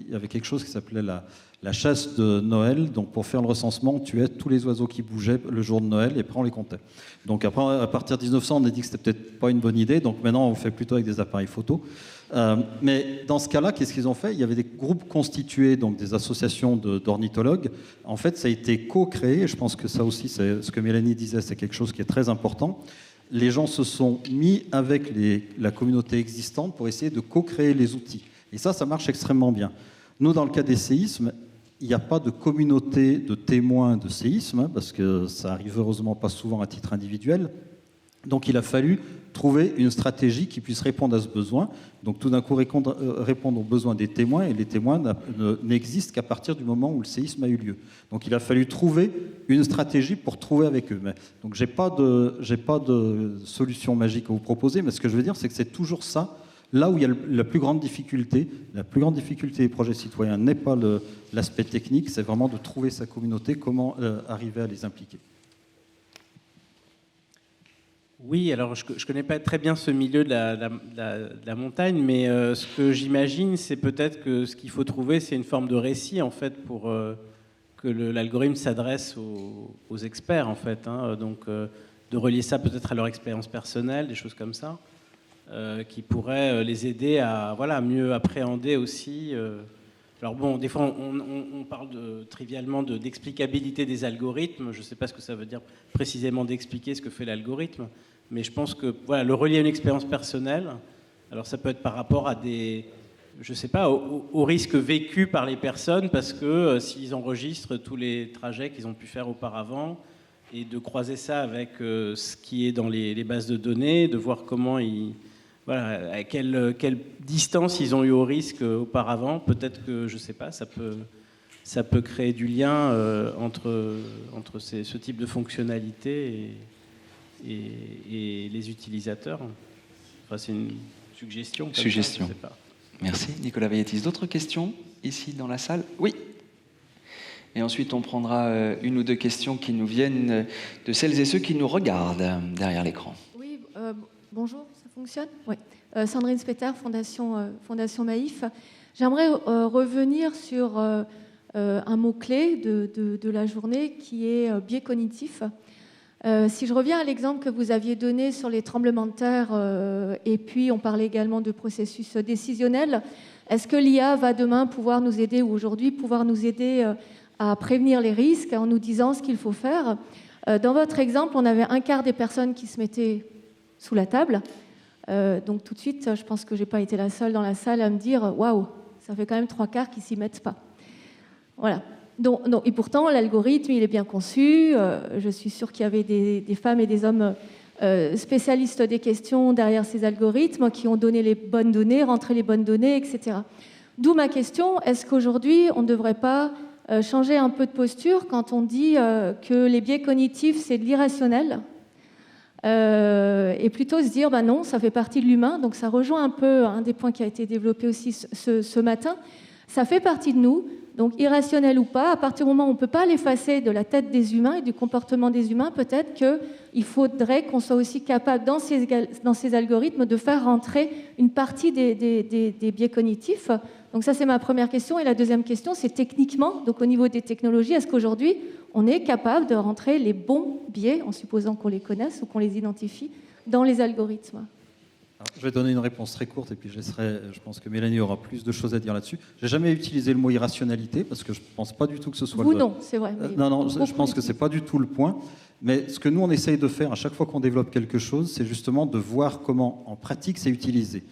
il y avait quelque chose qui s'appelait la chasse de Noël. Donc pour faire le recensement, on tuait tous les oiseaux qui bougeaient le jour de Noël et après on les comptait. Donc après, à partir de 1900, on a dit que c'était peut-être pas une bonne idée. Donc maintenant, on fait plutôt avec des appareils photo. Mais dans ce cas-là, qu'est-ce qu'ils ont fait ? Il y avait des groupes constitués, donc des associations d'ornithologues. En fait, ça a été co-créé. Et je pense que ça aussi, c'est ce que Mélanie disait, c'est quelque chose qui est très important. Les gens se sont mis avec la communauté existante pour essayer de co-créer les outils. Et ça marche extrêmement bien. Nous, dans le cas des séismes, il n'y a pas de communauté de témoins de séismes, parce que ça arrive heureusement pas souvent à titre individuel. Donc il a fallu trouver une stratégie qui puisse répondre à ce besoin. Donc tout d'un coup répondre aux besoins des témoins, et les témoins n'existent qu'à partir du moment où le séisme a eu lieu. Donc il a fallu trouver une stratégie pour trouver avec eux. Donc j'ai pas de solution magique à vous proposer, mais ce que je veux dire, c'est que c'est toujours ça. Là où il y a la plus grande difficulté des projets citoyens n'est pas l'aspect technique, c'est vraiment de trouver sa communauté, comment arriver à les impliquer. Oui, alors je ne connais pas très bien ce milieu de la montagne, mais ce que j'imagine, c'est peut-être que ce qu'il faut trouver, c'est une forme de récit, en fait, pour que l'algorithme s'adresse aux experts, en fait. Donc, de relier ça peut-être à leur expérience personnelle, des choses comme ça. qui pourrait les aider à mieux appréhender aussi. Alors bon, des fois, on parle trivialement d'explicabilité des algorithmes. Je ne sais pas ce que ça veut dire précisément d'expliquer ce que fait l'algorithme, mais je pense que le relier à une expérience personnelle, alors ça peut être par rapport à aux risques vécus par les personnes, parce que s'ils enregistrent tous les trajets qu'ils ont pu faire auparavant, et de croiser ça avec ce qui est dans les bases de données, de voir comment à quelle distance ils ont eu au risque auparavant. Peut-être que, je ne sais pas, ça peut créer du lien entre ce type de fonctionnalité et les utilisateurs. Enfin, c'est une suggestion. Suggestion. Ça, je sais pas. Merci. Nicolas Vailletis. D'autres questions ici dans la salle? Oui. Et ensuite, on prendra une ou deux questions qui nous viennent de celles et ceux qui nous regardent derrière l'écran. Oui, bonjour, ça fonctionne? Oui. Sandrine Spetter, Fondation Maïf. J'aimerais revenir sur un mot-clé de la journée qui est biais cognitif. Si je reviens à l'exemple que vous aviez donné sur les tremblements de terre, et puis on parlait également de processus décisionnels, est-ce que l'IA va demain pouvoir nous aider, ou aujourd'hui pouvoir nous aider à prévenir les risques en nous disant ce qu'il faut faire? Dans votre exemple, on avait un quart des personnes qui se mettaient sous la table. Donc tout de suite, je pense que je n'ai pas été la seule dans la salle à me dire « Waouh, ça fait quand même 3/4 qui ne s'y mettent pas ». Voilà. Donc, et pourtant, l'algorithme, il est bien conçu. Je suis sûre qu'il y avait des femmes et des hommes spécialistes des questions derrière ces algorithmes qui ont donné les bonnes données, rentré les bonnes données, etc. D'où ma question, est-ce qu'aujourd'hui, on ne devrait pas changer un peu de posture quand on dit que les biais cognitifs, c'est de l'irrationnel, et plutôt se dire, non, ça fait partie de l'humain, donc ça rejoint un peu un des points qui a été développé aussi ce matin, ça fait partie de nous, donc irrationnel ou pas, à partir du moment où on ne peut pas l'effacer de la tête des humains et du comportement des humains, peut-être qu'il faudrait qu'on soit aussi capable, dans ces algorithmes, de faire rentrer une partie des biais cognitifs. Donc ça, c'est ma première question. Et la deuxième question, c'est techniquement, donc au niveau des technologies, est-ce qu'aujourd'hui, on est capable de rentrer les bons biais, en supposant qu'on les connaisse ou qu'on les identifie, dans les algorithmes? Alors, je vais donner une réponse très courte et puis je pense que Mélanie aura plus de choses à dire là-dessus. Je n'ai jamais utilisé le mot irrationalité parce que je ne pense pas du tout que ce soit non, c'est vrai. Non, je pense que ce n'est pas du tout le point. Mais ce que nous, on essaye de faire à chaque fois qu'on développe quelque chose, c'est justement de voir comment, en pratique, c'est utilisé.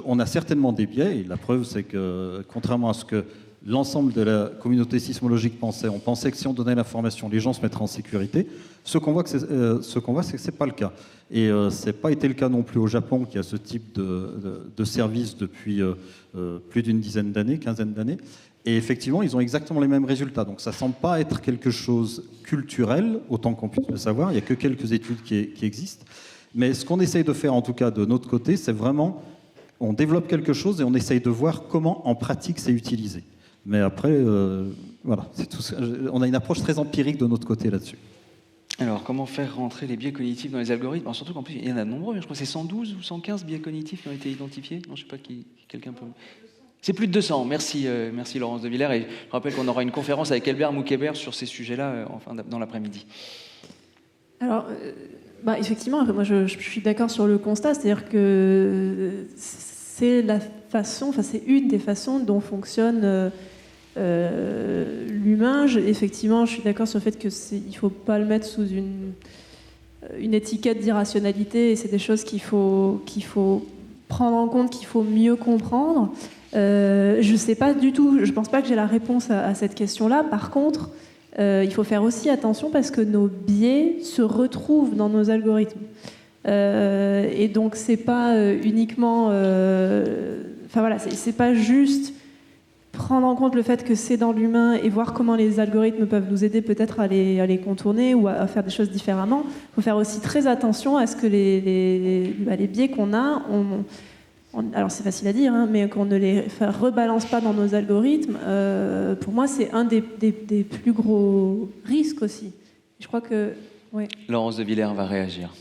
On a certainement des biais, et la preuve, c'est que, contrairement à ce que l'ensemble de la communauté sismologique pensait, on pensait que si on donnait l'information, les gens se mettraient en sécurité. Ce qu'on voit, c'est que ce n'est pas le cas. Et ce n'a pas été le cas non plus au Japon, qui a ce type de service depuis plus d'une dizaine d'années, quinzaine d'années. Et effectivement, ils ont exactement les mêmes résultats. Donc ça ne semble pas être quelque chose culturel, autant qu'on puisse le savoir. Il n'y a que quelques études qui existent. Mais ce qu'on essaye de faire, en tout cas de notre côté, c'est vraiment, on développe quelque chose et on essaye de voir comment, en pratique, c'est utilisé. Mais après, voilà, c'est tout. On a une approche très empirique de notre côté là-dessus. Alors, comment faire rentrer les biais cognitifs dans les algorithmes? Alors, surtout qu'en plus, il y en a de nombreux. Je crois que c'est 112 ou 115 biais cognitifs qui ont été identifiés. Non, je ne sais pas qui quelqu'un peut... C'est plus de 200. Merci, merci Laurence de Villers. Et je rappelle qu'on aura une conférence avec Elbert Moukébert sur ces sujets-là dans l'après-midi. Alors, effectivement, moi je suis d'accord sur le constat, c'est-à-dire que c'est c'est une des façons dont fonctionne l'humain. Effectivement, je suis d'accord sur le fait qu'il ne faut pas le mettre sous une étiquette d'irrationalité, et c'est des choses qu'il faut prendre en compte, qu'il faut mieux comprendre. Je ne sais pas du tout, je ne pense pas que j'ai la réponse à cette question-là. Par contre, il faut faire aussi attention parce que nos biais se retrouvent dans nos algorithmes. Et donc, c'est pas uniquement... c'est pas juste prendre en compte le fait que c'est dans l'humain et voir comment les algorithmes peuvent nous aider peut-être à les contourner ou à faire des choses différemment. Il faut faire aussi très attention à ce que les biais qu'on a... alors c'est facile à dire, mais qu'on ne les rebalance pas dans nos algorithmes, pour moi c'est un des plus gros risques aussi. Je crois que... Ouais. Laurence de Villers va réagir.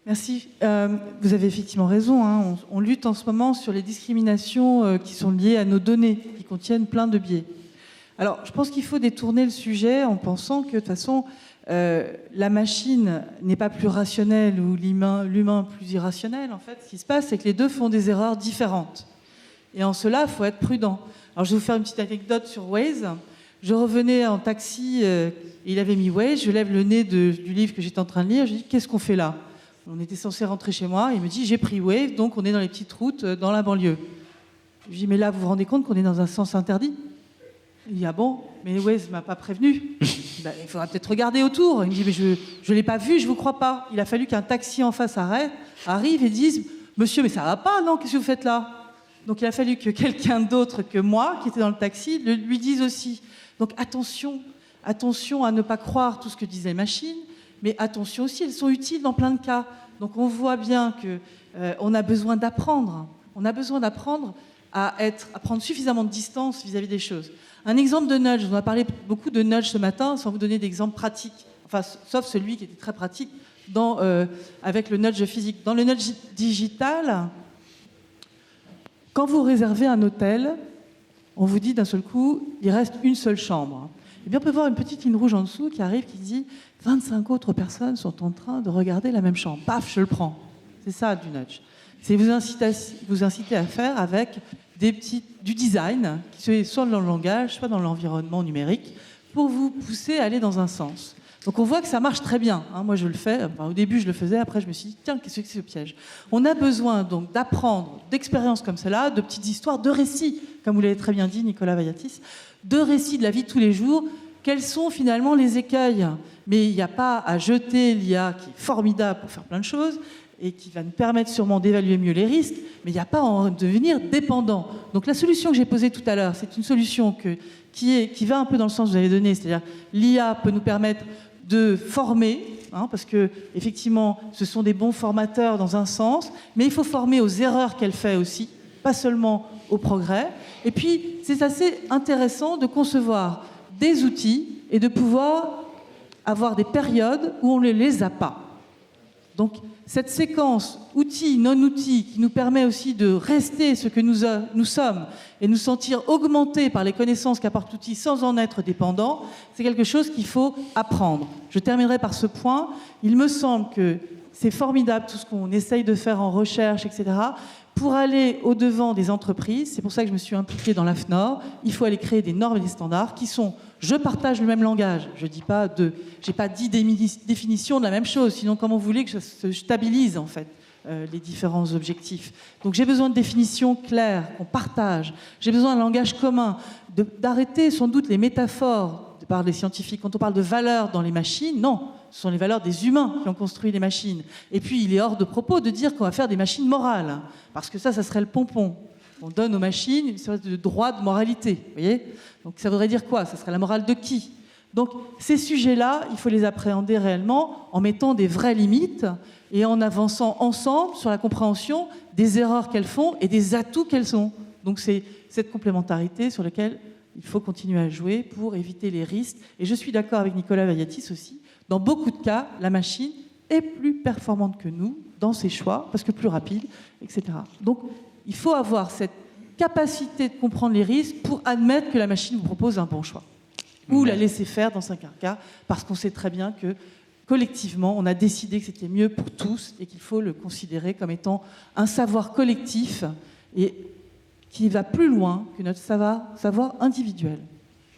Merci. Vous avez effectivement raison. On lutte en ce moment sur les discriminations qui sont liées à nos données, qui contiennent plein de biais. Alors je pense qu'il faut détourner le sujet en pensant que de toute façon... la machine n'est pas plus rationnelle ou l'humain plus irrationnel. En fait, ce qui se passe, c'est que les deux font des erreurs différentes. Et en cela, il faut être prudent. Alors, je vais vous faire une petite anecdote sur Waze. Je revenais en taxi, il avait mis Waze, je lève le nez du livre que j'étais en train de lire, je dis « Qu'est-ce qu'on fait là ?» On était censé rentrer chez moi, il me dit « J'ai pris Waze, donc on est dans les petites routes dans la banlieue. » Je lui dis « Mais là, vous vous rendez compte qu'on est dans un sens interdit ?» Il dit « Ah bon, mais Waze ne m'a pas prévenu. » Ben, il faudra peut-être regarder autour. Il me dit « Mais je ne l'ai pas vu, je ne vous crois pas. » Il a fallu qu'un taxi en face arrive et dise « Monsieur, mais ça ne va pas, non? Qu'est-ce que vous faites là ?» Donc il a fallu que quelqu'un d'autre que moi, qui était dans le taxi, lui dise aussi. Donc attention à ne pas croire tout ce que disent les machines, mais attention aussi, elles sont utiles dans plein de cas. Donc on voit bien qu'on a besoin d'apprendre. On a besoin d'apprendre à prendre suffisamment de distance vis-à-vis des choses. Un exemple de nudge, on a parlé beaucoup de nudge ce matin, sans vous donner d'exemple pratique, enfin, sauf celui qui était très pratique avec le nudge physique. Dans le nudge digital, quand vous réservez un hôtel, on vous dit d'un seul coup, il reste une seule chambre. Eh bien, on peut voir une petite ligne rouge en dessous qui arrive, qui dit 25 autres personnes sont en train de regarder la même chambre. Paf, je le prends. C'est ça du nudge. C'est vous inciter à faire avec du design, soit dans le langage, soit dans l'environnement numérique, pour vous pousser à aller dans un sens. Donc on voit que ça marche très bien. Moi, je le fais. Au début, je le faisais. Après, je me suis dit, tiens, qu'est-ce que c'est ce piège? On a besoin donc d'apprendre d'expériences comme cela, de petites histoires, de récits, comme vous l'avez très bien dit, Nicolas Vayatis, de récits de la vie de tous les jours. Quels sont finalement les écueils? Mais il n'y a pas à jeter l'IA, qui est formidable pour faire plein de choses, et qui va nous permettre sûrement d'évaluer mieux les risques, mais il n'y a pas à en devenir dépendant. Donc la solution que j'ai posée tout à l'heure, c'est une solution qui va un peu dans le sens que vous avez donné, c'est-à-dire l'IA peut nous permettre de former, parce que effectivement, ce sont des bons formateurs dans un sens, mais il faut former aux erreurs qu'elle fait aussi, pas seulement au progrès. Et puis, c'est assez intéressant de concevoir des outils et de pouvoir avoir des périodes où on ne les a pas. Donc, cette séquence outils, non-outils, qui nous permet aussi de rester ce que nous sommes et nous sentir augmentés par les connaissances qu'apporte l'outil sans en être dépendants, c'est quelque chose qu'il faut apprendre. Je terminerai par ce point. Il me semble que c'est formidable tout ce qu'on essaye de faire en recherche, etc. Pour aller au-devant des entreprises, c'est pour ça que je me suis impliquée dans l'AFNOR, il faut aller créer des normes et des standards qui sont je partage le même langage. Je dis pas j'ai pas dit définition de la même chose, sinon comment vous voulez que je stabilise en fait les différents objectifs. Donc j'ai besoin de définitions claires, qu'on partage. J'ai besoin d'un langage commun, d'arrêter sans doute les métaphores par les scientifiques. Quand on parle de valeurs dans les machines, non, ce sont les valeurs des humains qui ont construit les machines. Et puis il est hors de propos de dire qu'on va faire des machines morales, parce que ça serait le pompon. On donne aux machines une sorte de droit de moralité, vous voyez? Donc ça voudrait dire quoi? Ça serait la morale de qui? Donc ces sujets-là, il faut les appréhender réellement en mettant des vraies limites et en avançant ensemble sur la compréhension des erreurs qu'elles font et des atouts qu'elles ont. Donc c'est cette complémentarité sur laquelle il faut continuer à jouer pour éviter les risques. Et je suis d'accord avec Nicolas Vayatis aussi. Dans beaucoup de cas, la machine est plus performante que nous dans ses choix, parce que plus rapide, etc. Donc il faut avoir cette capacité de comprendre les risques pour admettre que la machine vous propose un bon choix. Ou la laisser faire dans certains cas, parce qu'on sait très bien que collectivement, on a décidé que c'était mieux pour tous et qu'il faut le considérer comme étant un savoir collectif et qui va plus loin que notre savoir individuel.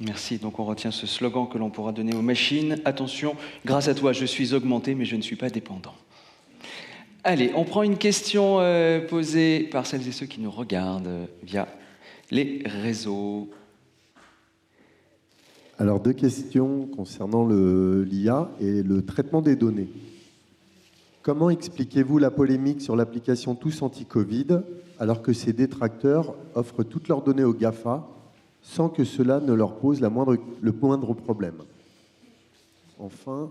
Merci. Donc on retient ce slogan que l'on pourra donner aux machines. Attention, grâce à toi, je suis augmenté, mais je ne suis pas dépendant. Allez, on prend une question posée par celles et ceux qui nous regardent via les réseaux. Alors, 2 questions concernant l'IA et le traitement des données. Comment expliquez-vous la polémique sur l'application Tous Anti-Covid alors que ces détracteurs offrent toutes leurs données aux GAFA sans que cela ne leur pose le moindre problème? Enfin,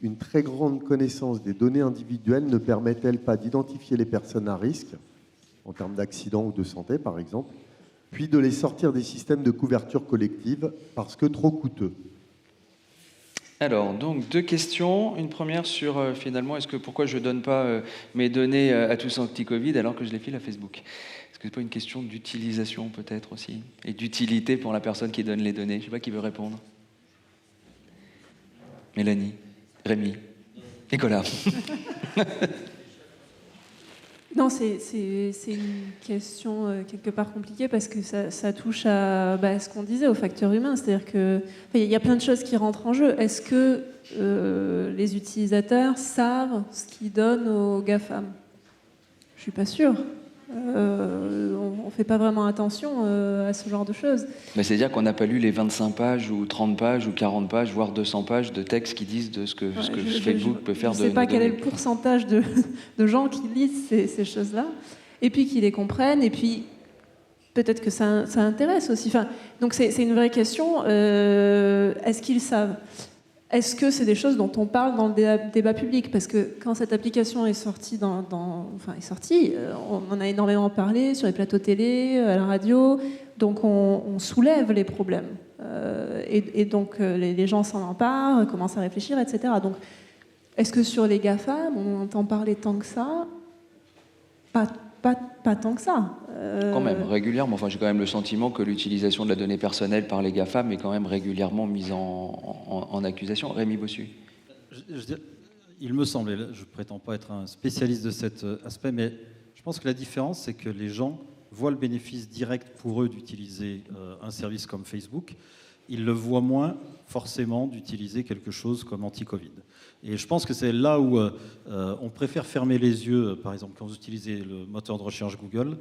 une très grande connaissance des données individuelles ne permet-elle pas d'identifier les personnes à risque, en termes d'accident ou de santé par exemple, puis de les sortir des systèmes de couverture collective parce que trop coûteux? Alors, donc 2 questions. Une première sur, finalement, pourquoi je ne donne pas mes données à Tous Anti-Covid alors que je les file à Facebook? Est-ce que ce n'est pas une question d'utilisation peut-être aussi? Et d'utilité pour la personne qui donne les données? Je ne sais pas qui veut répondre. Mélanie, Rémi, Nicolas. Non, c'est une question quelque part compliquée parce que ça touche à ce qu'on disait, au facteur humain. C'est-à-dire qu'il y a plein de choses qui rentrent en jeu. Est-ce que les utilisateurs savent ce qu'ils donnent aux GAFAM ? Je ne suis pas sûre. On ne fait pas vraiment attention à ce genre de choses. Mais c'est-à-dire qu'on n'a pas lu les 25 pages ou 30 pages ou 40 pages, voire 200 pages de texte qui disent de ce que Facebook peut faire de nos données. Je ne sais pas quel est le pourcentage de gens qui lisent ces choses-là, et puis qui les comprennent, et puis peut-être que ça intéresse aussi. Enfin, donc c'est une vraie question. Est-ce qu'ils savent ? Est-ce que c'est des choses dont on parle dans le débat public ? Parce que quand cette application est sortie, on en a énormément parlé sur les plateaux télé, à la radio, donc on soulève les problèmes. Et donc les gens s'en emparent, commencent à réfléchir, etc. Donc est-ce que sur les GAFAM, on entend parler tant que ça ? Pas tant que ça. Quand même, régulièrement. Enfin, j'ai quand même le sentiment que l'utilisation de la donnée personnelle par les GAFAM est quand même régulièrement mise en accusation. Rémi Bossu. Il me semble, et là, je ne prétends pas être un spécialiste de cet aspect, mais je pense que la différence, c'est que les gens voient le bénéfice direct pour eux d'utiliser un service comme Facebook. Ils le voient moins forcément d'utiliser quelque chose comme anti-Covid. Et je pense que c'est là où on préfère fermer les yeux, par exemple, quand vous utilisez le moteur de recherche Google.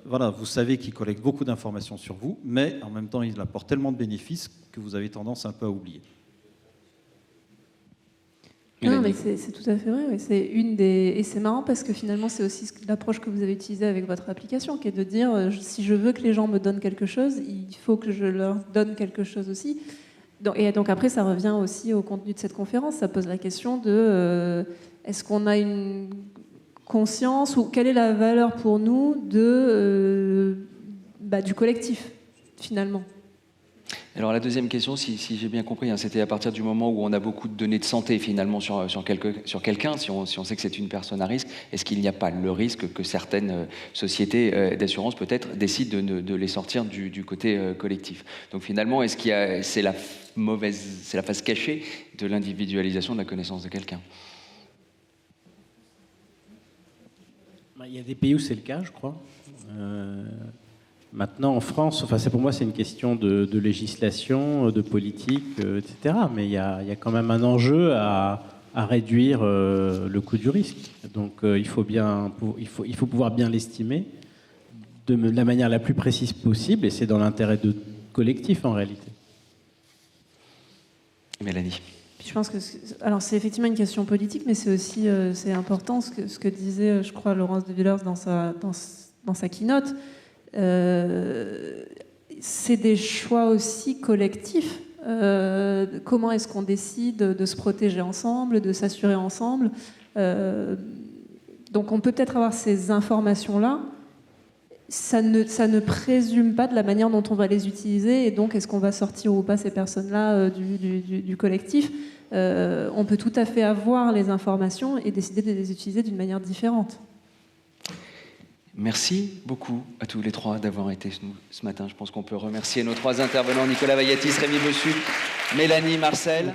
Voilà, vous savez qu'il collecte beaucoup d'informations sur vous, mais en même temps, il apporte tellement de bénéfices que vous avez tendance un peu à oublier. Non, mais c'est tout à fait vrai. Oui. C'est et c'est marrant parce que finalement, c'est aussi l'approche que vous avez utilisée avec votre application, qui est de dire si je veux que les gens me donnent quelque chose, il faut que je leur donne quelque chose aussi. Et donc après, ça revient aussi au contenu de cette conférence. Ça pose la question de est-ce qu'on a une conscience ou quelle est la valeur pour nous du collectif, finalement. Alors la deuxième question, si j'ai bien compris, c'était à partir du moment où on a beaucoup de données de santé finalement sur quelqu'un, si on sait que c'est une personne à risque, est-ce qu'il n'y a pas le risque que certaines sociétés d'assurance peut-être décident de les sortir du côté collectif ? Donc finalement, est-ce qu'il y a, c'est la face cachée de l'individualisation de la connaissance de quelqu'un ? Il y a des pays où c'est le cas, je crois. Maintenant, en France, pour moi, c'est une question de législation, de politique, etc. Mais il y a quand même un enjeu à réduire le coût du risque. Donc, il faut pouvoir bien l'estimer de la manière la plus précise possible, et c'est dans l'intérêt collectif en réalité. Mélanie. Je pense que c'est effectivement une question politique, mais c'est aussi c'est important ce que disait, je crois, Laurence de Villers dans sa keynote. C'est des choix aussi collectifs. Comment est-ce qu'on décide de se protéger ensemble, de s'assurer ensemble ? Donc on peut peut-être avoir ces informations-là. Ça ne présume pas de la manière dont on va les utiliser, et donc est-ce qu'on va sortir ou pas ces personnes-là du collectif ? On peut tout à fait avoir les informations et décider de les utiliser d'une manière différente. Merci beaucoup à tous les trois d'avoir été ce matin. Je pense qu'on peut remercier nos trois intervenants, Nicolas Vayatis, Rémi Bossu, Mélanie Marcel.